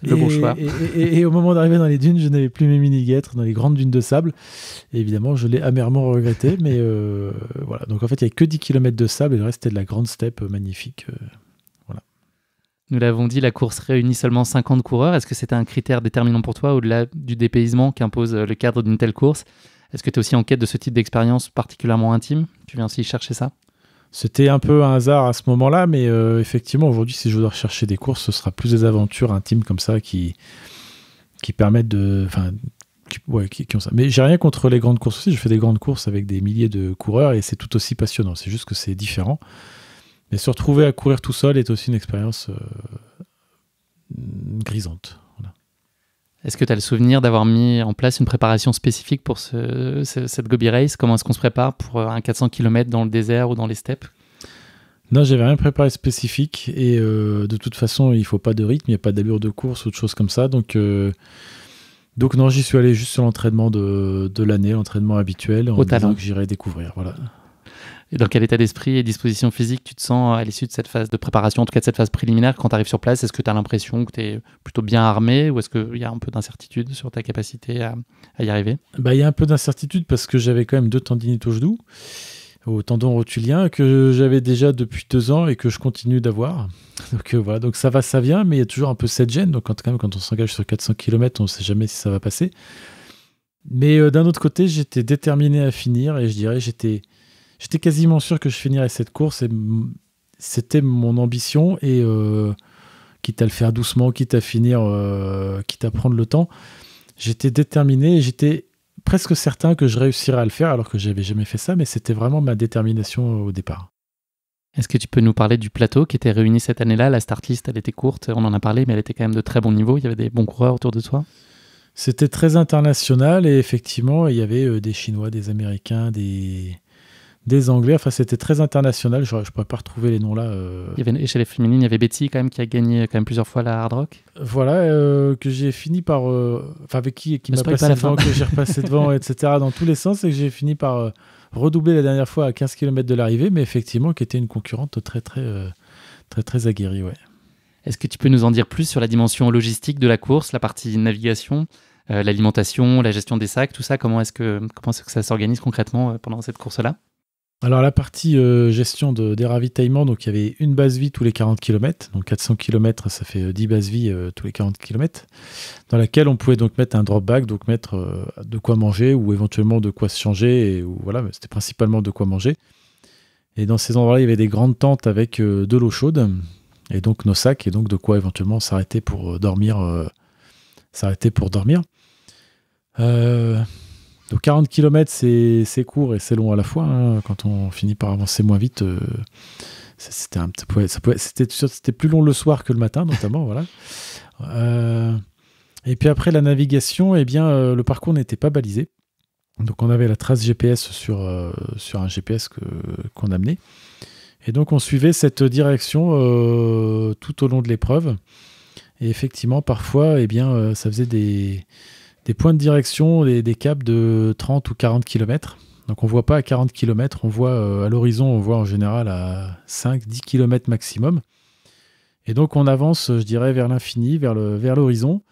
Bon choix. Et au moment d'arriver dans les dunes, je n'avais plus mes mini-guêtres dans les grandes dunes de sable. Et évidemment, je l'ai amèrement regretté, mais voilà. Donc en fait, il n'y avait que 10 km de sable, et le reste, c'était de la grande steppe magnifique. Voilà. Nous l'avons dit, la course réunit seulement 50 coureurs. Est-ce que c'était un critère déterminant pour toi, au-delà du dépaysement qu'impose le cadre d'une telle course? Est-ce que tu es aussi en quête de ce type d'expérience particulièrement intime? Tu viens aussi chercher ça? C'était un peu un hasard à ce moment-là, mais effectivement, aujourd'hui, si je dois rechercher des courses, ce sera plus des aventures intimes comme ça qui permettent de... Enfin, qui ont ça. Mais j'ai rien contre les grandes courses aussi. Je fais des grandes courses avec des milliers de coureurs et c'est tout aussi passionnant. C'est juste que c'est différent. Mais se retrouver à courir tout seul est aussi une expérience grisante. Voilà. Est-ce que tu as le souvenir d'avoir mis en place une préparation spécifique pour cette Gobi Race? Comment est-ce qu'on se prépare pour un 400 km dans le désert ou dans les steppes? Non, j'avais rien préparé spécifique et de toute façon, il ne faut pas de rythme, il n'y a pas d'allure de course ou de choses comme ça. Donc Donc non, j'y suis allé juste sur l'entraînement de l'année, l'entraînement habituel, en disant que j'irais découvrir. Voilà. Et dans quel état d'esprit et disposition physique tu te sens à l'issue de cette phase de préparation, en tout cas de cette phase préliminaire, quand tu arrives sur place? Est-ce que tu as l'impression que tu es plutôt bien armé ou est-ce qu'il y a un peu d'incertitude sur ta capacité à y arriver? Il y a un peu d'incertitude parce que j'avais quand même 2 tendinites au genou, au tendon rotulien, que j'avais déjà depuis 2 ans et que je continue d'avoir. Donc voilà, donc ça va, ça vient, mais il y a toujours un peu cette gêne. Donc quand on s'engage sur 400 km, on ne sait jamais si ça va passer. Mais d'un autre côté, j'étais déterminé à finir et je dirais j'étais quasiment sûr que je finirais cette course et c'était mon ambition et quitte à le faire doucement, quitte à finir, quitte à prendre le temps, j'étais déterminé et j'étais presque certain que je réussirais à le faire alors que j'avais jamais fait ça, mais c'était vraiment ma détermination au départ. Est-ce que tu peux nous parler du plateau qui était réuni cette année-là? La start list, elle était courte, on en a parlé, mais elle était quand même de très bon niveau. Il y avait des bons coureurs autour de toi? C'était très international et effectivement, il y avait des Chinois, des Américains, des Anglais. Enfin, c'était très international. Je ne pourrais pas retrouver les noms là. Et chez les féminines, il y avait Betty quand même qui a gagné quand même plusieurs fois la Hard Rock. Voilà, que j'ai fini par... avec qui m'a passé devant, que j'ai repassé devant, etc. dans tous les sens, et que j'ai fini par redoubler la dernière fois à 15 km de l'arrivée, mais effectivement, qui était une concurrente très aguerrie. Ouais. Est-ce que tu peux nous en dire plus sur la dimension logistique de la course, la partie navigation, l'alimentation, la gestion des sacs, tout ça? Comment est-ce que ça s'organise concrètement pendant cette course-là? Alors la partie gestion des ravitaillements, donc il y avait une base vie tous les 40 km, donc 400 km ça fait 10 bases vie tous les 40 km, dans laquelle on pouvait donc mettre un drop bag, donc mettre de quoi manger ou éventuellement de quoi se changer, voilà, mais c'était principalement de quoi manger. Et dans ces endroits-là, il y avait des grandes tentes avec de l'eau chaude, et donc nos sacs, et donc de quoi éventuellement s'arrêter pour dormir. Donc 40 km, c'est court et c'est long à la fois. Hein. Quand on finit par avancer moins vite, c'était plus long le soir que le matin, notamment. Voilà. Et puis après la navigation, le parcours n'était pas balisé. Donc on avait la trace GPS sur un GPS qu'on amenait. Et donc on suivait cette direction tout au long de l'épreuve. Et effectivement, parfois, ça faisait des points de direction, des caps de 30 ou 40 km. Donc on ne voit pas à 40 km, on voit à l'horizon, on voit en général à 5-10 km maximum. Et donc on avance, je dirais, vers l'infini, vers l'horizon.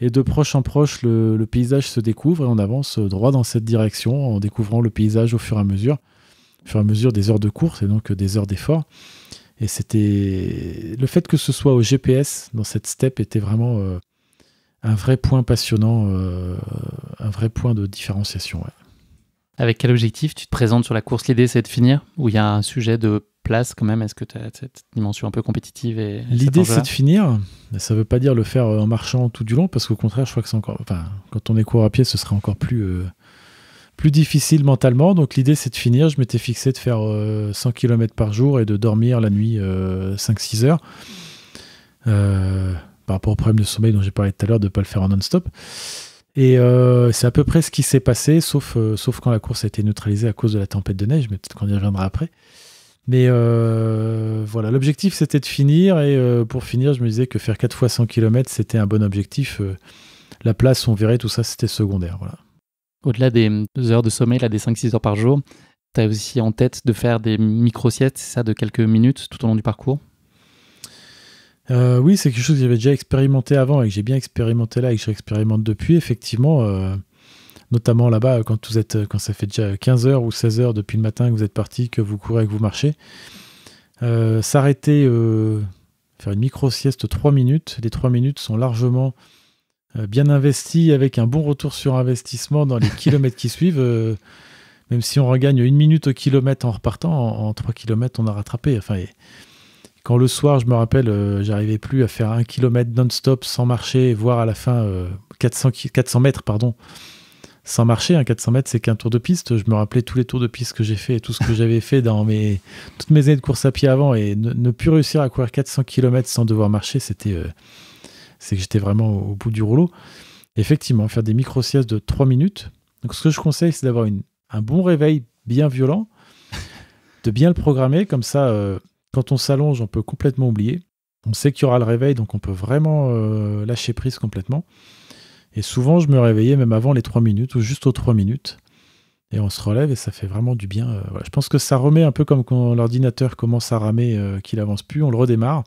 Et de proche en proche, le paysage se découvre et on avance droit dans cette direction en découvrant le paysage au fur et à mesure des heures de course et donc des heures d'effort. Et c'était le fait que ce soit au GPS dans cette steppe était vraiment un vrai point passionnant, un vrai point de différenciation. Ouais. Avec quel objectif tu te présentes sur la course? L'idée, c'est de finir? Ou il y a un sujet de place quand même? Est-ce que tu as cette dimension un peu compétitive? L'idée, c'est de finir. Ça ne veut pas dire le faire en marchant tout du long, parce qu'au contraire, je crois que c'est encore... Enfin, quand on est court à pied, ce serait encore plus difficile mentalement. Donc l'idée, c'est de finir. Je m'étais fixé de faire 100 km par jour et de dormir la nuit 5-6 heures. Par rapport au problème de sommeil dont j'ai parlé tout à l'heure, de ne pas le faire en non-stop. Et c'est à peu près ce qui s'est passé, sauf quand la course a été neutralisée à cause de la tempête de neige, mais peut-être qu'on y reviendra après. Mais voilà, l'objectif c'était de finir, et pour finir, je me disais que faire 4 fois 100 km, c'était un bon objectif. La place, on verrait, tout ça, c'était secondaire. Voilà. Au-delà des 2 heures de sommeil, là, des 5-6 heures par jour, tu as aussi en tête de faire des micro-siestes, c'est ça, de quelques minutes tout au long du parcours? Oui, c'est quelque chose que j'avais déjà expérimenté avant et que j'ai bien expérimenté là et que je réexpérimente depuis. Effectivement, notamment là-bas, quand ça fait déjà 15 heures ou 16 heures depuis le matin que vous êtes parti, que vous courez, que vous marchez, s'arrêter, faire une micro-sieste 3 minutes. Les 3 minutes sont largement bien investies avec un bon retour sur investissement dans les kilomètres qui suivent. Même si on regagne 1 minute au kilomètre en repartant, en 3 km, on a rattrapé. Enfin, quand le soir, je me rappelle, j'arrivais plus à faire 1 km non-stop sans marcher, voire à la fin 400 mètres, sans marcher. 400 mètres, c'est qu'un tour de piste. Je me rappelais tous les tours de piste que j'ai fait et tout ce que j'avais fait dans toutes mes années de course à pied avant, et ne plus réussir à courir 400 km sans devoir marcher, c'est que j'étais vraiment au bout du rouleau. Effectivement, faire des micro-siestes de 3 minutes. Donc ce que je conseille, c'est d'avoir un bon réveil bien violent, de bien le programmer, comme ça... Quand on s'allonge, on peut complètement oublier. On sait qu'il y aura le réveil, donc on peut vraiment lâcher prise complètement. Et souvent, je me réveillais même avant les 3 minutes ou juste aux 3 minutes. Et on se relève et ça fait vraiment du bien. Voilà. Je pense que ça remet un peu comme quand l'ordinateur commence à ramer, qu'il avance plus, on le redémarre.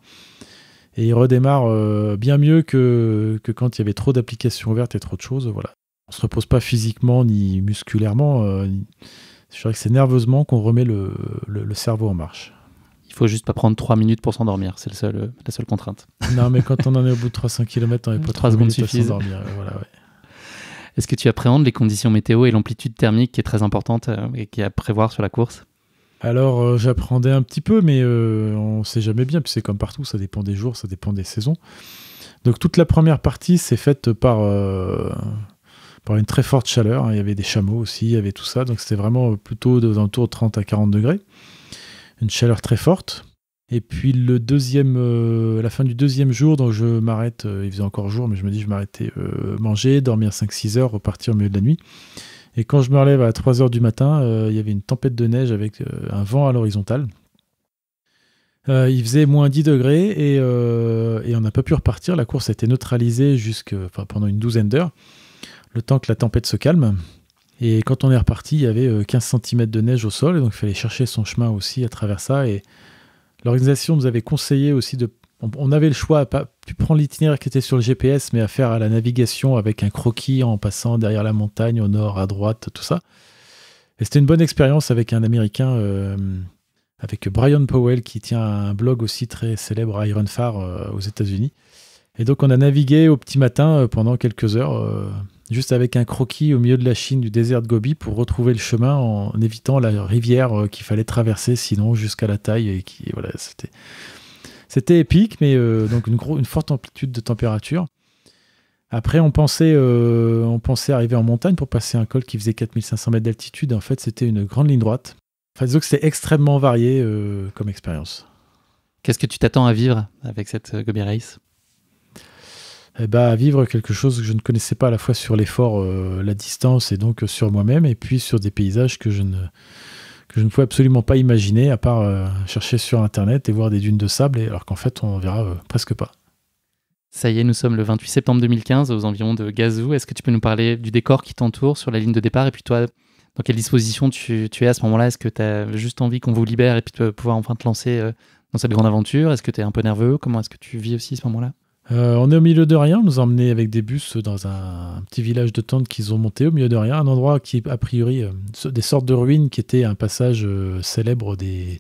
Et il redémarre bien mieux que quand il y avait trop d'applications ouvertes et trop de choses. Voilà. On ne se repose pas physiquement ni musculairement. Je dirais que c'est nerveusement qu'on remet le cerveau en marche. Il faut juste pas prendre 3 minutes pour s'endormir, c'est la seule contrainte. Non, mais quand on en est au bout de 300 km, on n'est pas 3 trop secondes minutes à suffisent. s'endormir. Voilà, ouais. Est-ce que tu appréhendes les conditions météo et l'amplitude thermique qui est très importante et qui est à prévoir sur la course? Alors, j'appréhendais un petit peu, mais on ne sait jamais bien. Puis c'est comme partout, ça dépend des jours, ça dépend des saisons. Donc toute la première partie, c'est faite par une très forte chaleur. Il y avait des chameaux aussi, il y avait tout ça. Donc c'était vraiment plutôt autour de 30 à 40 degrés. Une chaleur très forte. Et puis la fin du deuxième jour, donc je m'arrête, il faisait encore jour, mais je me dis je m'arrêtais manger, dormir 5-6 heures, repartir au milieu de la nuit. Et quand je me relève à 3 heures du matin, il y avait une tempête de neige avec un vent à l'horizontale. Il faisait moins 10 degrés et on n'a pas pu repartir. La course a été neutralisée pendant une douzaine d'heures, le temps que la tempête se calme. Et quand on est reparti, il y avait 15 cm de neige au sol, et donc il fallait chercher son chemin aussi à travers ça. Et l'organisation nous avait conseillé aussi on avait le choix à pas plus prendre l'itinéraire qui était sur le GPS, mais à faire à la navigation avec un croquis en passant derrière la montagne, au nord, à droite, tout ça. Et c'était une bonne expérience avec un Américain, avec Brian Powell, qui tient un blog aussi très célèbre, Ironfar, aux États-Unis. Et donc on a navigué au petit matin pendant quelques heures, juste avec un croquis au milieu de la Chine, du désert de Gobi, pour retrouver le chemin en évitant la rivière qu'il fallait traverser, sinon jusqu'à la taille. Et voilà, c'était épique, mais donc une forte amplitude de température. Après, on pensait arriver en montagne pour passer un col qui faisait 4500 mètres d'altitude. En fait, c'était une grande ligne droite. Enfin, disons que c'était extrêmement varié comme expérience. Qu'est-ce que tu t'attends à vivre avec cette Gobi Race? À vivre quelque chose que je ne connaissais pas, à la fois sur l'effort, la distance, et donc sur moi-même, et puis sur des paysages que je ne pouvais absolument pas imaginer, à part chercher sur Internet et voir des dunes de sable, alors qu'en fait, on verra presque pas. Ça y est, nous sommes le 28 septembre 2015, aux environs de Gazou. Est-ce que tu peux nous parler du décor qui t'entoure sur la ligne de départ? Et puis toi, dans quelle disposition tu es à ce moment-là? Est-ce que tu as juste envie qu'on vous libère et puis de pouvoir enfin te lancer dans cette grande aventure? Est-ce que tu es un peu nerveux? Comment est-ce que tu vis aussi à ce moment-là? On est au milieu de rien. On nous a emmenés avec des bus dans un petit village de tentes qu'ils ont monté au milieu de rien. Un endroit qui, a priori, des sortes de ruines qui étaient un passage célèbre de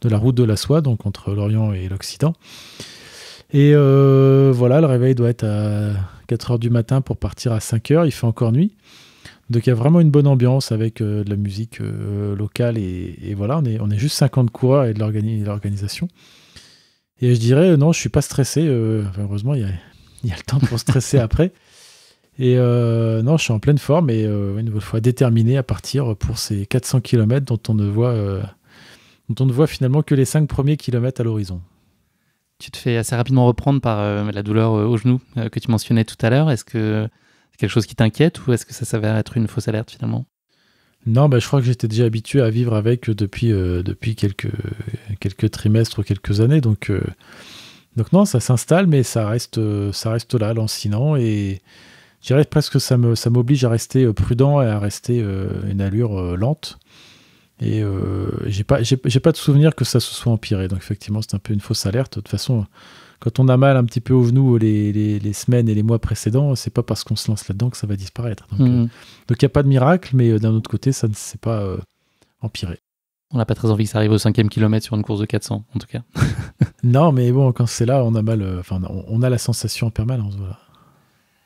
la route de la soie, donc entre l'Orient et l'Occident. Et voilà, le réveil doit être à 4 heures du matin pour partir à 5 heures. Il fait encore nuit. Donc il y a vraiment une bonne ambiance avec de la musique locale. Et voilà, on est juste 50 coureurs et de l'organisation. Et je dirais, non, je suis pas stressé. Heureusement, il y a le temps pour stresser après. Et non, je suis en pleine forme et une nouvelle fois déterminé à partir pour ces 400 km dont on ne voit finalement que les 5 premiers kilomètres à l'horizon. Tu te fais assez rapidement reprendre par la douleur au genou que tu mentionnais tout à l'heure. Est-ce que c'est quelque chose qui t'inquiète ou est-ce que ça s'avère être une fausse alerte finalement? Non, je crois que j'étais déjà habitué à vivre avec depuis quelques trimestres ou quelques années. Donc non, ça s'installe, mais ça reste là, lancinant. Et je dirais presque que ça m'oblige à rester prudent et à rester une allure lente. Et j'ai pas de souvenir que ça se soit empiré. Donc effectivement, c'est un peu une fausse alerte. De toute façon, quand on a mal un petit peu au genou les semaines et les mois précédents, c'est pas parce qu'on se lance là-dedans que ça va disparaître. Donc il n'y a pas de miracle, mais d'un autre côté, ça ne s'est pas empiré. On n'a pas très envie que ça arrive au 5e kilomètre sur une course de 400, en tout cas. Non, mais bon, quand c'est là, on a mal. On a la sensation en permanence. Voilà.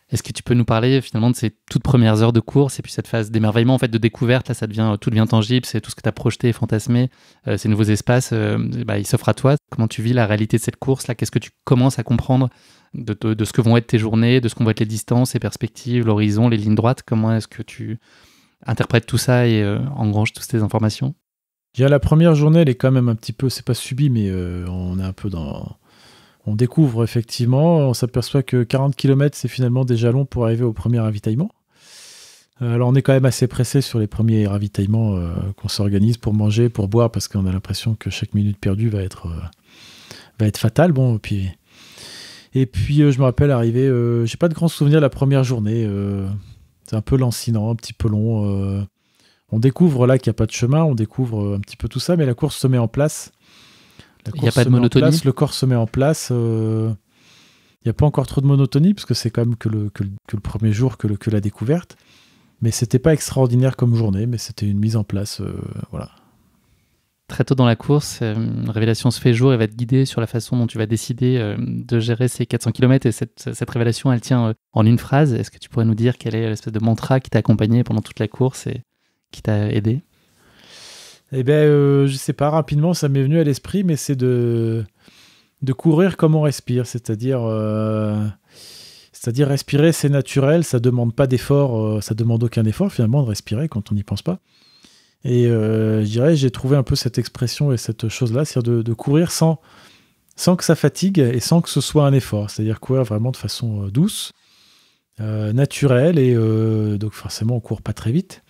Est-ce que tu peux nous parler finalement de ces toutes premières heures de course et puis cette phase d'émerveillement, en fait, de découverte? Là, tout devient tangible, c'est tout ce que tu as projeté, fantasmé, ces nouveaux espaces, ils s'offrent à toi. Comment tu vis la réalité de cette course-là? Qu'est-ce que tu commences à comprendre de ce que vont être tes journées, de ce qu'on va être les distances, les perspectives, l'horizon, les lignes droites? Comment est-ce que tu interprètes tout ça et engranges toutes ces informations? La première journée, elle est quand même un petit peu, c'est pas subi, mais on est un peu dans... On découvre effectivement, on s'aperçoit que 40 km, c'est finalement déjà long pour arriver au premier ravitaillement. Alors on est quand même assez pressé sur les premiers ravitaillements qu'on s'organise pour manger, pour boire, parce qu'on a l'impression que chaque minute perdue va être fatale. Bon, puis Et puis, je me rappelle arriver, j'ai pas de grands souvenirs de la première journée. C'est un peu lancinant, un petit peu long. On découvre là qu'il n'y a pas de chemin, on découvre un petit peu tout ça, mais la course se met en place. Il n'y a pas de monotonie. Le corps se met en place. Il n'y a pas encore trop de monotonie, parce que c'est quand même que le premier jour, que la découverte. Mais c'était pas extraordinaire comme journée, mais c'était une mise en place. Voilà. Très tôt dans la course, une révélation se fait jour et va te guider sur la façon dont tu vas décider de gérer ces 400 km. Et cette révélation, elle tient en une phrase. Est-ce que tu pourrais nous dire quel est l'espèce de mantra qui t'a accompagné pendant toute la course et qui t'a aidé ? Eh bien, je sais pas, rapidement, ça m'est venu à l'esprit, mais c'est de courir comme on respire. C'est-à-dire respirer, c'est naturel, ça demande pas d'effort, ça demande aucun effort finalement de respirer quand on n'y pense pas. Et je dirais, j'ai trouvé un peu cette expression et cette chose-là, c'est-à-dire de courir sans que ça fatigue et sans que ce soit un effort. C'est-à-dire courir vraiment de façon douce, naturelle, et donc forcément on court pas très vite.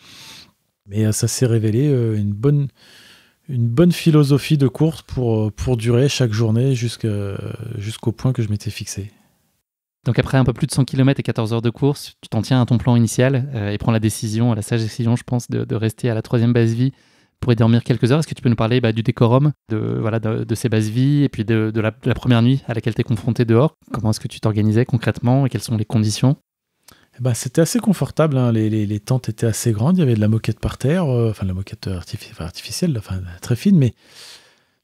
Mais ça s'est révélé une bonne philosophie de course pour durer chaque journée jusqu'au point que je m'étais fixé. Donc après un peu plus de 100 km et 14 heures de course, tu t'en tiens à ton plan initial et prends la sage décision, je pense, de rester à la 3e base vie pour y dormir quelques heures. Est-ce que tu peux nous parler du décorum, de ces bases vie et puis de la première nuit à laquelle tu es confronté dehors ? Comment est-ce que tu t'organisais concrètement et quelles sont les conditions ? C'était assez confortable, hein. Les tentes étaient assez grandes, il y avait de la moquette par terre, de la moquette artificielle, très fine, mais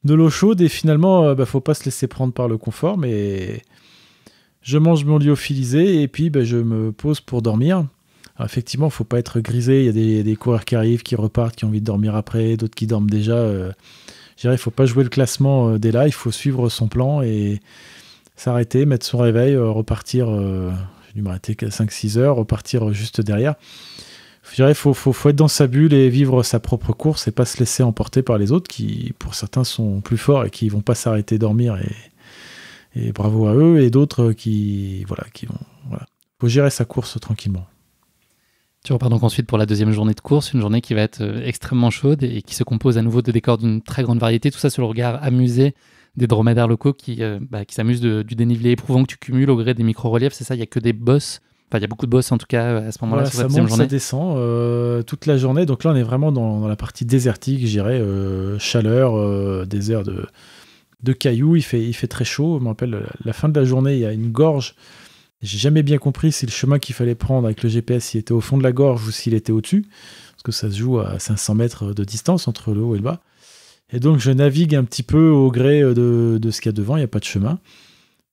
de l'eau chaude, et finalement, faut pas se laisser prendre par le confort, mais je mange mon lyophilisé, et puis je me pose pour dormir. Alors effectivement, il ne faut pas être grisé, il y a des coureurs qui arrivent, qui repartent, qui ont envie de dormir après, d'autres qui dorment déjà. Je dirais, il ne faut pas jouer le classement dès là, il faut suivre son plan et s'arrêter, mettre son réveil, repartir... j'ai dû m'arrêter 5-6 heures, repartir juste derrière. Je dirais, il faut être dans sa bulle et vivre sa propre course et pas se laisser emporter par les autres qui, pour certains, sont plus forts et qui ne vont pas s'arrêter dormir, et bravo à eux, et d'autres qui vont... Voilà. Il faut gérer sa course tranquillement. Tu repars donc ensuite pour la 2e journée de course, une journée qui va être extrêmement chaude et qui se compose à nouveau de décors d'une très grande variété, tout ça sur le regard amusé des dromadaires locaux qui s'amusent du dénivelé éprouvant que tu cumules au gré des micro-reliefs. C'est ça, il n'y a que des bosses. Enfin, il y a beaucoup de bosses en tout cas à ce moment-là, sur cette 2e journée. Ça descend toute la journée. Donc là, on est vraiment dans la partie désertique, je dirais, chaleur, désert de cailloux. Il fait très chaud. Je me rappelle, la fin de la journée, il y a une gorge. J'ai jamais bien compris si le chemin qu'il fallait prendre avec le GPS, s'il était au fond de la gorge ou s'il était au-dessus. Parce que ça se joue à 500 mètres de distance entre le haut et le bas. Et donc, je navigue un petit peu au gré de ce qu'il y a devant. Il n'y a pas de chemin.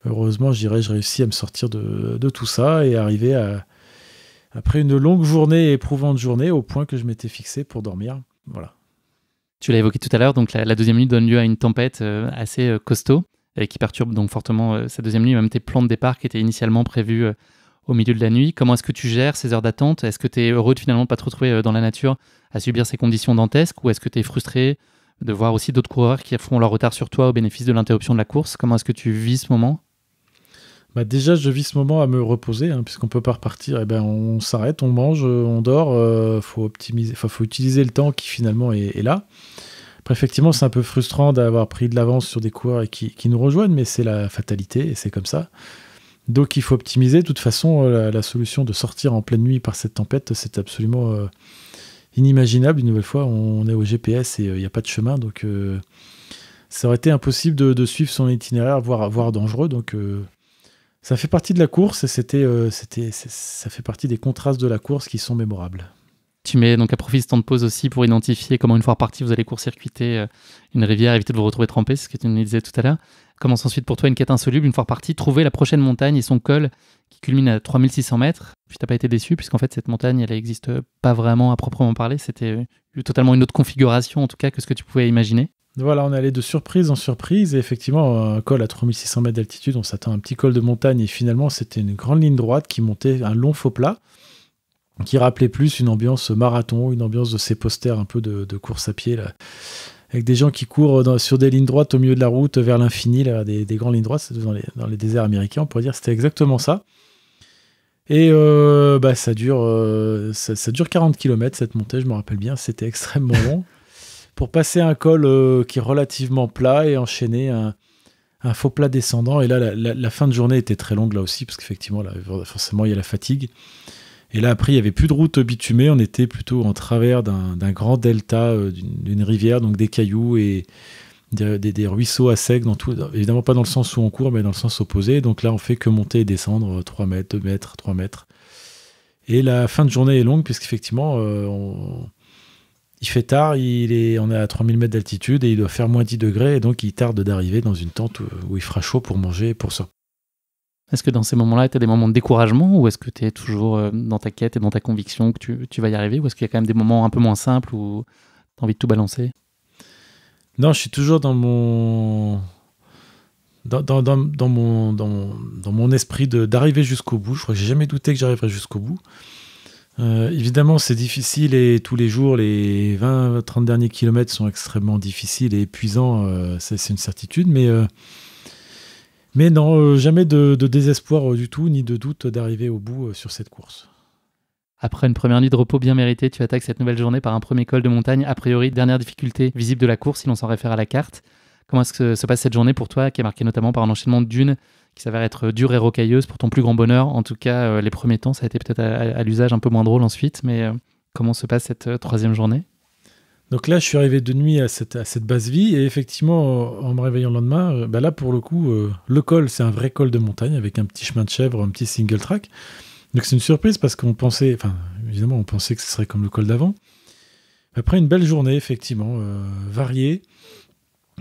Heureusement, je réussis à me sortir de tout ça et arriver après une longue journée, éprouvante journée, au point que je m'étais fixé pour dormir. Voilà. Tu l'as évoqué tout à l'heure, donc la 2e nuit donne lieu à une tempête assez costaud et qui perturbe donc fortement cette 2e nuit, même tes plans de départ qui étaient initialement prévus au milieu de la nuit. Comment est-ce que tu gères ces heures d'attente ? Est-ce que tu es heureux de finalement ne pas te retrouver dans la nature à subir ces conditions dantesques, ou est-ce que tu es frustré de voir aussi d'autres coureurs qui font leur retard sur toi au bénéfice de l'interruption de la course ? Comment est-ce que tu vis ce moment ? Déjà, je vis ce moment à me reposer, puisqu'on ne peut pas repartir. On s'arrête, on mange, on dort. Faut utiliser le temps qui finalement est là. Après, effectivement, c'est un peu frustrant d'avoir pris de l'avance sur des coureurs et qui nous rejoignent, mais c'est la fatalité et c'est comme ça. Donc, il faut optimiser. De toute façon, la solution de sortir en pleine nuit par cette tempête, c'est absolument inimaginable. Une nouvelle fois, on est au GPS et il n'y a pas de chemin. Donc, ça aurait été impossible de suivre son itinéraire, voire dangereux. Donc, ça fait partie de la course et ça fait partie des contrastes de la course qui sont mémorables. Tu mets donc à profit ce temps de pause aussi pour identifier comment, une fois reparti, vous allez court-circuiter une rivière, éviter de vous retrouver trempé, c'est ce que tu nous disais tout à l'heure. Commence ensuite pour toi une quête insoluble, une fois reparti, trouver la prochaine montagne et son col qui culmine à 3600 mètres. Puis t'as pas été déçu, puisqu'en fait cette montagne, elle n'existe pas vraiment à proprement parler. C'était totalement une autre configuration en tout cas que ce que tu pouvais imaginer. Voilà, on est allé de surprise en surprise, et effectivement, un col à 3600 mètres d'altitude, on s'attend à un petit col de montagne, et finalement c'était une grande ligne droite qui montait un long faux plat, qui rappelait plus une ambiance marathon, une ambiance de ces posters un peu de course à pied, là, avec des gens qui courent sur des lignes droites au milieu de la route vers l'infini, là, des grandes lignes droites dans les déserts américains, on pourrait dire, c'était exactement ça. Et ça dure 40 km cette montée, je me rappelle bien, c'était extrêmement long. Pour passer un col qui est relativement plat et enchaîner un faux plat descendant. Et là, la fin de journée était très longue là aussi, parce qu'effectivement, là, forcément, il y a la fatigue. Et là, après, il n'y avait plus de route bitumée. On était plutôt en travers d'un grand delta, d'une rivière, donc des cailloux et des ruisseaux à sec. Évidemment, pas dans le sens où on court, mais dans le sens opposé. Donc là, on fait que monter et descendre 3 mètres, 2 mètres, 3 mètres. Et la fin de journée est longue, puisqu'effectivement, il fait tard, on est à 3000 mètres d'altitude et il doit faire moins 10 degrés. Et donc, il tarde d'arriver dans une tente où il fera chaud pour manger et pour ça. Est-ce que dans ces moments-là, tu as des moments de découragement ou est-ce que tu es toujours dans ta quête et dans ta conviction que tu vas y arriver ou est-ce qu'il y a quand même des moments un peu moins simples où tu as envie de tout balancer? Non, je suis toujours dans mon esprit d'arriver jusqu'au bout. Je crois que j'ai jamais douté que j'arriverais jusqu'au bout. Évidemment, c'est difficile et tous les jours, les 20-30 derniers kilomètres sont extrêmement difficiles et épuisants. C'est une certitude, mais non, jamais de désespoir du tout, ni de doute d'arriver au bout sur cette course. Après une première nuit de repos bien méritée, tu attaques cette nouvelle journée par un premier col de montagne, a priori dernière difficulté visible de la course si l'on s'en réfère à la carte. Comment est-ce que se passe cette journée pour toi, qui est marquée notamment par un enchaînement de dunes qui s'avère être dure et rocailleuse pour ton plus grand bonheur? En tout cas, les premiers temps, ça a été peut-être à l'usage un peu moins drôle ensuite, mais comment se passe cette troisième journée? Donc là, je suis arrivé de nuit à cette basse vie et effectivement, en me réveillant le lendemain, là, pour le coup, le col, c'est un vrai col de montagne avec un petit chemin de chèvre, un petit single track. Donc c'est une surprise parce qu'on pensait, évidemment, on pensait que ce serait comme le col d'avant. Après une belle journée, effectivement, variée.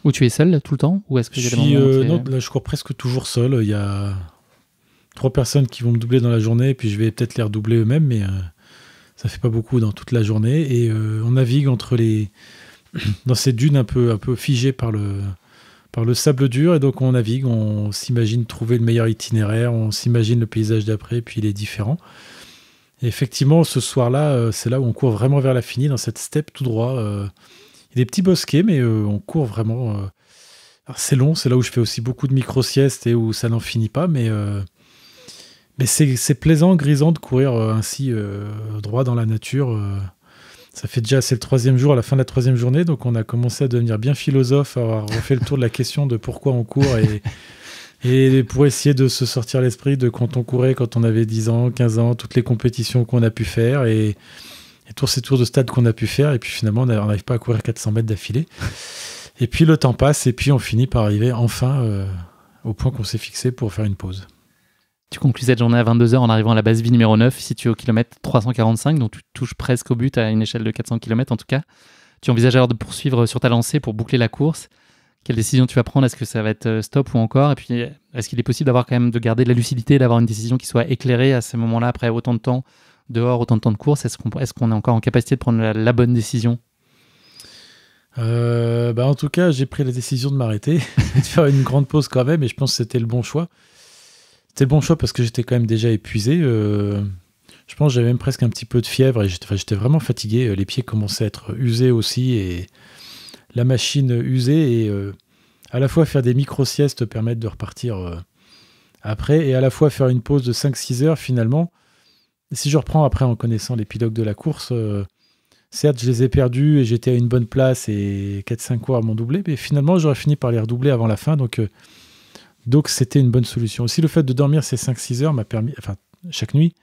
Où tu es seul tout le temps ou est-ce que non, là, je cours presque toujours seul. Il y a 3 personnes qui vont me doubler dans la journée et puis je vais peut-être les redoubler eux-mêmes, mais ça fait pas beaucoup dans toute la journée. Et on navigue dans ces dunes un peu figées par le sable dur. Et donc on navigue, on s'imagine trouver le meilleur itinéraire, on s'imagine le paysage d'après, puis il est différent. Et effectivement, ce soir-là, c'est là où on court vraiment vers la finie, dans cette steppe tout droit. Il y a des petits bosquets, mais on court vraiment. Alors c'est long, c'est là où je fais aussi beaucoup de micro-siestes et où ça n'en finit pas, mais c'est plaisant, grisant de courir ainsi droit dans la nature. Ça fait déjà, c'est le 3e jour, à la fin de la 3e journée, donc on a commencé à devenir bien philosophe, à avoir refait le tour de la question de pourquoi on court et pour essayer de se sortir l'esprit de quand on courait, quand on avait 10 ans, 15 ans, toutes les compétitions qu'on a pu faire et tous ces tours de stade qu'on a pu faire, et puis finalement on n'arrive pas à courir 400 mètres d'affilée. Et puis le temps passe, et puis on finit par arriver enfin au point qu'on s'est fixé pour faire une pause. Tu conclus cette journée à 22h en arrivant à la base vie numéro 9, située au kilomètre 345, donc tu touches presque au but à une échelle de 400 km en tout cas. Tu envisages alors de poursuivre sur ta lancée pour boucler la course. Quelle décision tu vas prendre? Est-ce que ça va être stop ou encore? Et puis, est-ce qu'il est possible d'avoir quand même de garder de la lucidité, d'avoir une décision qui soit éclairée à ces moments-là, après autant de temps dehors, autant de temps de course? Est-ce qu'on est encore en capacité de prendre la bonne décision? En tout cas, j'ai pris la décision de m'arrêter, de faire une grande pause quand même, et je pense que c'était le bon choix. C'était le bon choix parce que j'étais quand même déjà épuisé. Je pense que j'avais même presque un petit peu de fièvre et j'étais vraiment fatigué. Les pieds commençaient à être usés aussi et la machine usée. Et à la fois faire des micro-siestes permettre de repartir après et à la fois faire une pause de 5-6 heures finalement. Si je reprends après en connaissant les pilotes de la course, certes je les ai perdus et j'étais à une bonne place et 4-5 coureurs m'ont doublé, mais finalement j'aurais fini par les redoubler avant la fin. Donc c'était une bonne solution. Aussi le fait de dormir ces 5-6 heures m'a permis, chaque nuit,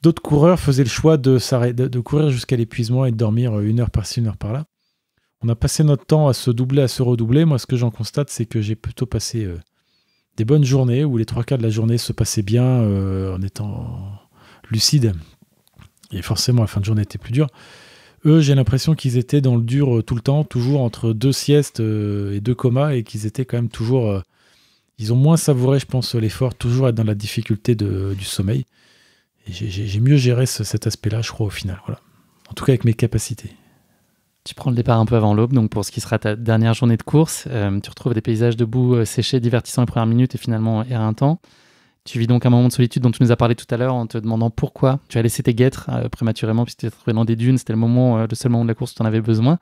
d'autres coureurs faisaient le choix de courir jusqu'à l'épuisement et de dormir 1 heure par-ci, 1 heure par-là. On a passé notre temps à se doubler, à se redoubler. Moi, ce que j'en constate, c'est que j'ai plutôt passé des bonnes journées où les 3/4 de la journée se passaient bien en étant lucide. Et forcément, la fin de journée était plus dure. Eux, j'ai l'impression qu'ils étaient dans le dur tout le temps, toujours entre 2 siestes et 2 comas, et qu'ils étaient quand même toujours... ils ont moins savouré, je pense, l'effort, toujours être dans la difficulté du sommeil. Et j'ai mieux géré cet aspect-là, je crois, au final. Voilà. En tout cas, avec mes capacités. Tu prends le départ un peu avant l'aube, donc pour ce qui sera ta dernière journée de course. Tu retrouves des paysages de boue séchés, divertissants les premières minutes et finalement éreintants. Tu vis donc un moment de solitude dont tu nous as parlé tout à l'heure en te demandant pourquoi tu as laissé tes guêtres prématurément puisque tu t'es trouvé dans des dunes. C'était le seul moment de la course où tu en avais besoin.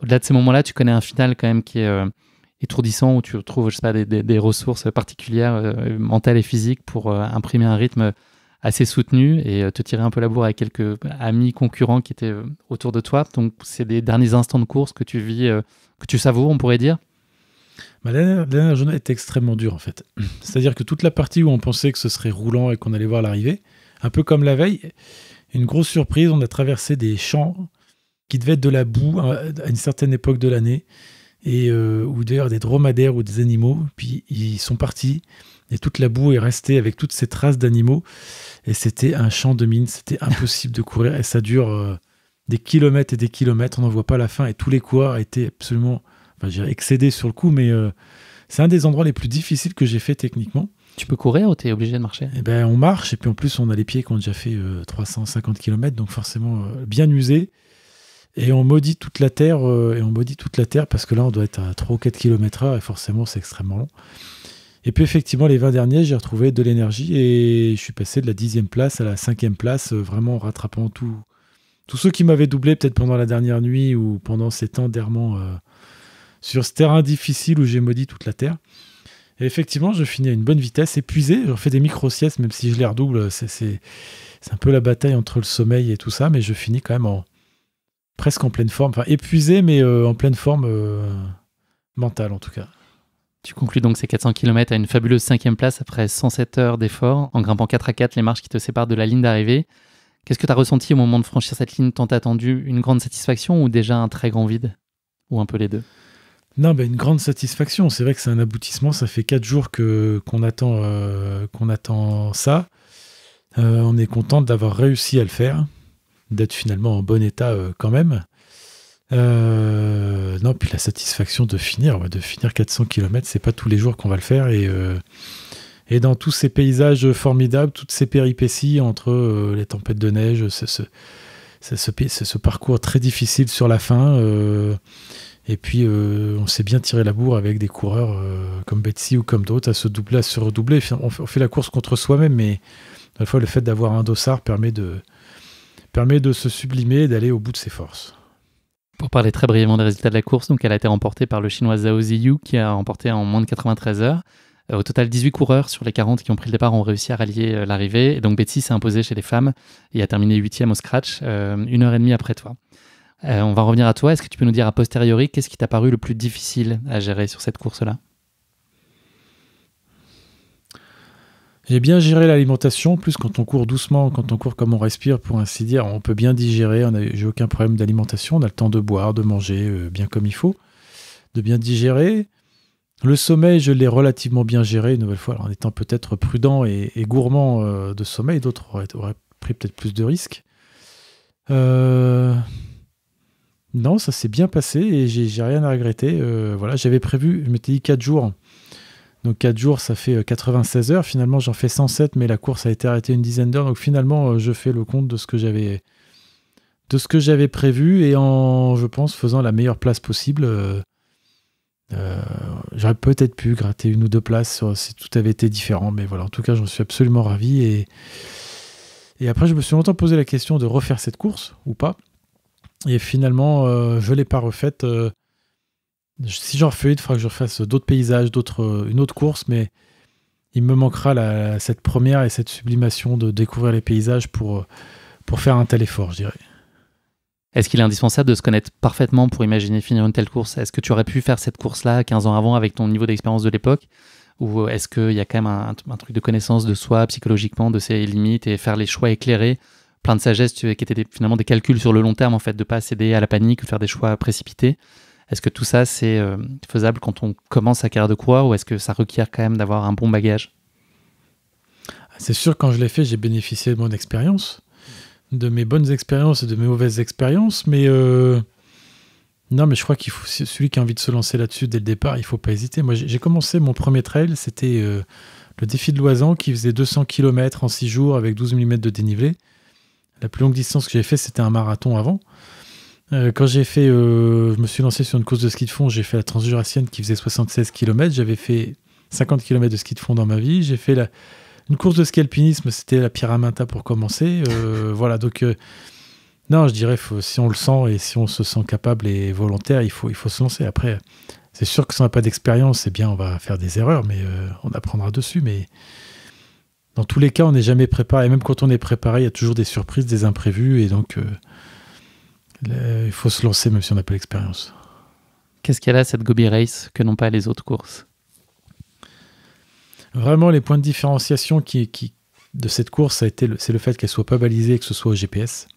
Au-delà de ces moments-là, tu connais un final quand même qui est étourdissant où tu retrouves, je sais pas, des ressources particulières mentales et physiques pour imprimer un rythme assez soutenu et te tirer un peu la bourre avec quelques amis concurrents qui étaient autour de toi. Donc c'est des derniers instants de course que tu vis, que tu savoures, on pourrait dire. La dernière journée était extrêmement dure en fait. C'est-à-dire que toute la partie où on pensait que ce serait roulant et qu'on allait voir l'arrivée, un peu comme la veille, une grosse surprise, on a traversé des champs qui devaient être de la boue à une certaine époque de l'année, et où d'ailleurs des dromadaires ou des animaux, puis ils sont partis, et toute la boue est restée avec toutes ces traces d'animaux, et c'était un champ de mine, c'était impossible de courir, et ça dure des kilomètres et des kilomètres, on n'en voit pas la fin, et tous les coureurs étaient absolument, enfin, je dirais excédés sur le coup, mais c'est un des endroits les plus difficiles que j'ai fait techniquement. Tu peux courir ou tu es obligé de marcher? Eh ben, on marche, et puis en plus on a les pieds qui ont déjà fait 350 km, donc forcément bien usés. Et on maudit toute la terre, parce que là, on doit être à 3 ou 4 km/h, et forcément, c'est extrêmement long. Et puis, effectivement, les 20 derniers, j'ai retrouvé de l'énergie, et je suis passé de la 10e place à la 5e place, vraiment en rattrapant tous ceux qui m'avaient doublé, peut-être pendant la dernière nuit, ou pendant ces temps d'errement sur ce terrain difficile où j'ai maudit toute la terre. Et effectivement, je finis à une bonne vitesse, épuisé. Je fais des micro-siestes, même si je les redouble. C'est un peu la bataille entre le sommeil et tout ça, mais je finis quand même presque en pleine forme, enfin épuisé, mais en pleine forme mentale en tout cas. Tu conclus donc ces 400 km à une fabuleuse 5e place après 107 heures d'effort, en grimpant 4 à 4 les marches qui te séparent de la ligne d'arrivée. Qu'est-ce que tu as ressenti au moment de franchir cette ligne tant attendue? Une grande satisfaction ou déjà un très grand vide? Ou un peu les deux? Non, une grande satisfaction. C'est vrai que c'est un aboutissement. Ça fait 4 jours qu'on attend ça. On est content d'avoir réussi à le faire, d'être finalement en bon état quand même. Non, puis la satisfaction de finir 400 km, c'est pas tous les jours qu'on va le faire, et dans tous ces paysages formidables, toutes ces péripéties entre les tempêtes de neige, ce parcours très difficile sur la fin, et puis on s'est bien tiré la bourre avec des coureurs comme Betsy ou comme d'autres à se redoubler. On fait la course contre soi-même, mais à la fois le fait d'avoir un dossard permet de se sublimer et d'aller au bout de ses forces. Pour parler très brièvement des résultats de la course, donc elle a été remportée par le chinois Zhao Ziyu qui a remporté en moins de 93 heures. Au total, 18 coureurs sur les 40 qui ont pris le départ ont réussi à rallier l'arrivée. Et donc Betsy s'est imposée chez les femmes et a terminé 8e au scratch, 1h30 après toi. On va revenir à toi. Est-ce que tu peux nous dire a posteriori qu'est-ce qui t'a paru le plus difficile à gérer sur cette course-là? J'ai bien géré l'alimentation, plus quand on court doucement, quand on court comme on respire, pour ainsi dire, on peut bien digérer, j'ai aucun problème d'alimentation, on a le temps de boire, de manger bien comme il faut, de bien digérer. Le sommeil, je l'ai relativement bien géré, une nouvelle fois, en étant peut-être prudent et gourmand de sommeil, d'autres auraient pris peut-être plus de risques. Non, ça s'est bien passé et j'ai rien à regretter. Voilà, j'avais prévu, je m'étais dit 4 jours. Donc 4 jours, ça fait 96 heures. Finalement, j'en fais 107, mais la course a été arrêtée une dizaine d'heures. Donc finalement, je fais le compte de ce que j'avais prévu et en, je pense, faisant la meilleure place possible. J'aurais peut-être pu gratter 1 ou 2 places si tout avait été différent. Mais voilà, en tout cas, j'en suis absolument ravi. Et après, je me suis longtemps posé la question de refaire cette course ou pas. Et finalement, je ne l'ai pas refaite. Si j'en refais une, il faudra que je refasse d'autres paysages, une autre course, mais il me manquera cette première et cette sublimation de découvrir les paysages pour faire un tel effort, je dirais. Est-ce qu'il est indispensable de se connaître parfaitement pour imaginer finir une telle course? Est-ce que tu aurais pu faire cette course-là 15 ans avant avec ton niveau d'expérience de l'époque? Ou est-ce qu'il y a quand même un truc de connaissance de soi psychologiquement, de ses limites, et faire les choix éclairés, plein de sagesse qui étaient finalement des calculs sur le long terme, en fait, de ne pas céder à la panique ou faire des choix précipités? Est-ce que tout ça, c'est faisable quand on commence sa carrière de coureur, ou est-ce que ça requiert quand même d'avoir un bon bagage? C'est sûr, quand je l'ai fait, j'ai bénéficié de mon expérience, de mes bonnes expériences et de mes mauvaises expériences, mais non, mais je crois qu'il faut, celui qui a envie de se lancer là-dessus dès le départ, il ne faut pas hésiter. Moi, j'ai commencé mon premier trail, c'était le défi de Loisan, qui faisait 200 km en 6 jours avec 12 mm de dénivelé. La plus longue distance que j'ai fait, c'était un marathon avant. Quand je me suis lancé sur une course de ski de fond, j'ai fait la Transjurassienne qui faisait 76 km. J'avais fait 50 km de ski de fond dans ma vie. J'ai fait une course de ski alpinisme, c'était la Pyramenta pour commencer. Voilà, donc non, je dirais, si on le sent et si on se sent capable et volontaire, il faut se lancer. Après, c'est sûr que si on n'a pas d'expérience, c'est bien, on va faire des erreurs, mais on apprendra dessus. Mais dans tous les cas, on n'est jamais préparé. Et même quand on est préparé, il y a toujours des surprises, des imprévus, et donc il faut se lancer même si on n'a pas l'expérience. Qu'est-ce qu'elle a, cette Gobi Race, que n'ont pas les autres courses? Vraiment, les points de différenciation de cette course, c'est le fait qu'elle soit pas balisée et que ce soit au GPS.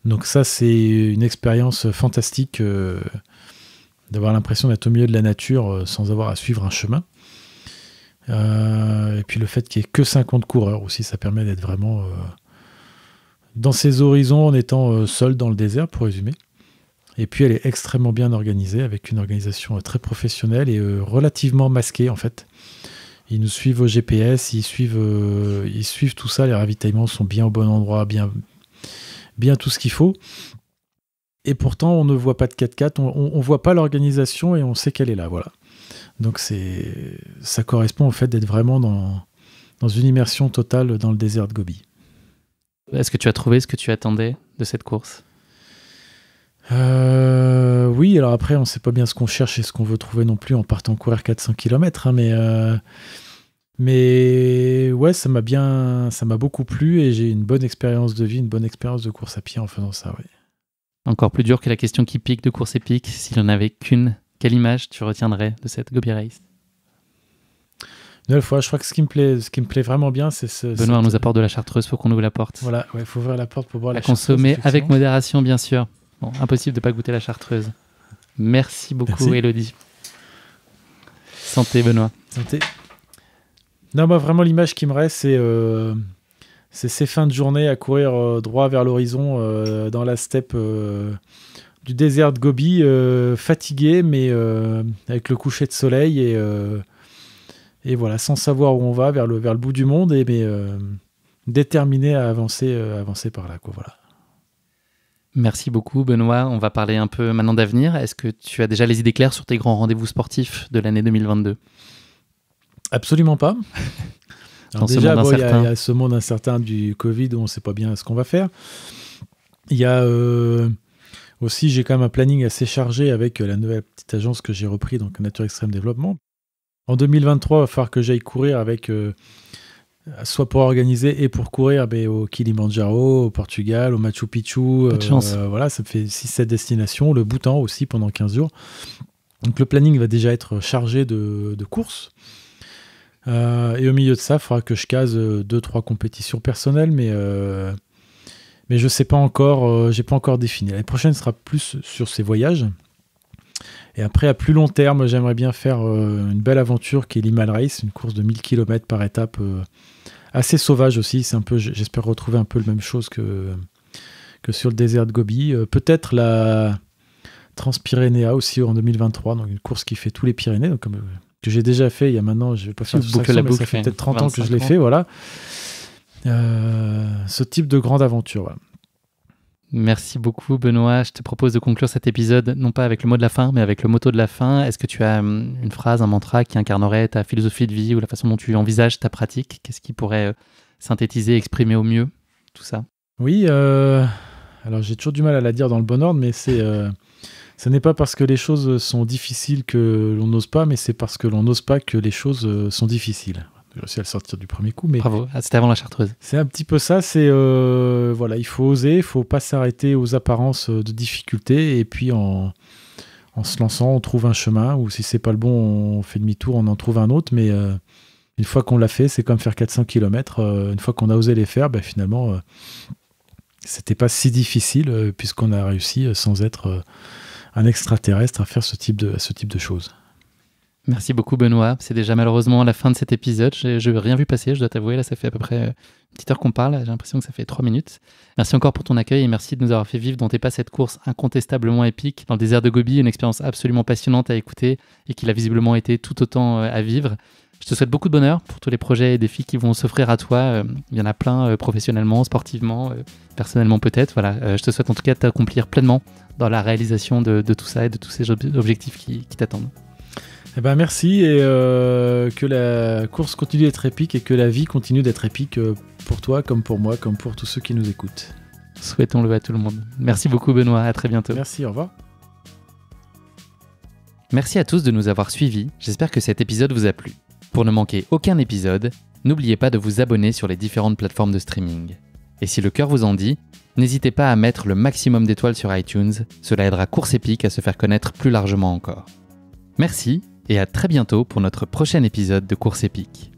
Donc ça, c'est une expérience fantastique d'avoir l'impression d'être au milieu de la nature sans avoir à suivre un chemin. Et puis le fait qu'il n'y ait que 50 coureurs aussi, ça permet d'être vraiment dans ses horizons en étant seul dans le désert, pour résumer. Et puis elle est extrêmement bien organisée, avec une organisation très professionnelle et relativement masquée en fait. Ils nous suivent au GPS, ils suivent tout ça, les ravitaillements sont bien au bon endroit, bien tout ce qu'il faut. Et pourtant, on ne voit pas de 4x4, on ne voit pas l'organisation et on sait qu'elle est là, voilà. Donc ça correspond au fait d'être vraiment dans une immersion totale dans le désert de Gobi. Est-ce que tu as trouvé ce que tu attendais de cette course? Oui, alors après, on ne sait pas bien ce qu'on cherche et ce qu'on veut trouver non plus en partant courir 400 km, hein, mais ouais, ça m'a beaucoup plu et j'ai une bonne expérience de vie, une bonne expérience de course à pied en faisant ça, oui. Encore plus dur que la question qui pique de course épique, s'il n'y en avait qu'une, quelle image tu retiendrais de cette Gobi Race? Une nouvelle fois, je crois que ce qui me plaît vraiment bien, c'est ce... Benoît nous apporte de la chartreuse, faut qu'on ouvre la porte. Voilà, il faut ouvrir la porte pour boire la chartreuse. À consommer avec modération, bien sûr. Bon, impossible de ne pas goûter la chartreuse. Merci beaucoup, Élodie. Santé, Benoît. Santé. Non, moi, vraiment, l'image qui me reste, c'est ces fins de journée à courir droit vers l'horizon dans la steppe du désert de Gobi, fatigué, mais avec le coucher de soleil et voilà, sans savoir où on va, vers le bout du monde, mais déterminé à avancer par là, quoi, voilà. Merci beaucoup, Benoît. On va parler un peu maintenant d'avenir. Est-ce que tu as déjà les idées claires sur tes grands rendez-vous sportifs de l'année 2022 ? Absolument pas. Alors déjà, il y a ce monde incertain du Covid où on ne sait pas bien ce qu'on va faire. Il y a aussi, j'ai quand même un planning assez chargé avec la nouvelle petite agence que j'ai repris, donc Nature Extrême Développement. En 2023, il va falloir que j'aille courir avec, soit pour organiser et pour courir au Kilimandjaro, au Portugal, au Machu Picchu. Pas de chance. Voilà, ça me fait 6-7 destinations. Le Bhoutan aussi pendant 15 jours. Donc le planning va déjà être chargé de courses. Et au milieu de ça, il faudra que je case 2-3 compétitions personnelles, mais je ne sais pas encore, j'ai pas encore défini. L'année prochaine sera plus sur ces voyages. Et après, à plus long terme, j'aimerais bien faire une belle aventure qui est l'Himal Race, une course de 1000 km par étape, assez sauvage aussi. C'est un peu, j'espère retrouver un peu la même chose que sur le désert de Gobi. Peut-être la Transpyrénéa aussi en 2023, donc une course qui fait tous les Pyrénées, donc que j'ai déjà fait il y a maintenant, je ne vais pas faire toute la boucle, ça fait peut-être 30 ans que je l'ai fait, voilà. Ce type de grande aventure, voilà. Merci beaucoup, Benoît. Je te propose de conclure cet épisode, non pas avec le mot de la fin, mais avec le motto de la fin. Est-ce que tu as une phrase, un mantra qui incarnerait ta philosophie de vie ou la façon dont tu envisages ta pratique? Qu'est-ce qui pourrait synthétiser, exprimer au mieux tout ça? Oui, alors j'ai toujours du mal à la dire dans le bon ordre, mais ce n'est pas parce que les choses sont difficiles que l'on n'ose pas, mais c'est parce que l'on n'ose pas que les choses sont difficiles. J'ai réussi à le sortir du premier coup. Mais bravo, c'était avant la chartreuse. C'est un petit peu ça, voilà, il faut oser, il ne faut pas s'arrêter aux apparences de difficultés, et puis en se lançant, on trouve un chemin, ou si c'est pas le bon, on fait demi-tour, on en trouve un autre, mais une fois qu'on l'a fait, c'est comme faire 400 km, une fois qu'on a osé les faire, finalement, c'était pas si difficile, puisqu'on a réussi, sans être un extraterrestre, à faire ce type de choses. Merci beaucoup, Benoît. C'est déjà malheureusement la fin de cet épisode. Je n'ai rien vu passer, je dois t'avouer. Là, ça fait à peu près une petite heure qu'on parle. J'ai l'impression que ça fait 3 minutes. Merci encore pour ton accueil et merci de nous avoir fait vivre dans tes pas cette course incontestablement épique dans le désert de Gobi, une expérience absolument passionnante à écouter et qui l'a visiblement été tout autant à vivre. Je te souhaite beaucoup de bonheur pour tous les projets et défis qui vont s'offrir à toi. Il y en a plein professionnellement, sportivement, personnellement peut-être. Voilà, je te souhaite en tout cas de t'accomplir pleinement dans la réalisation de tout ça et de tous ces objectifs qui t'attendent. Merci et que la course continue d'être épique et que la vie continue d'être épique pour toi comme pour moi, comme pour tous ceux qui nous écoutent. Souhaitons-le à tout le monde. Merci beaucoup Benoît, à très bientôt. Merci, au revoir. Merci à tous de nous avoir suivis, j'espère que cet épisode vous a plu. Pour ne manquer aucun épisode, n'oubliez pas de vous abonner sur les différentes plateformes de streaming. Et si le cœur vous en dit, n'hésitez pas à mettre le maximum d'étoiles sur iTunes, cela aidera Course Épique à se faire connaître plus largement encore. Merci et à très bientôt pour notre prochain épisode de Course Épique.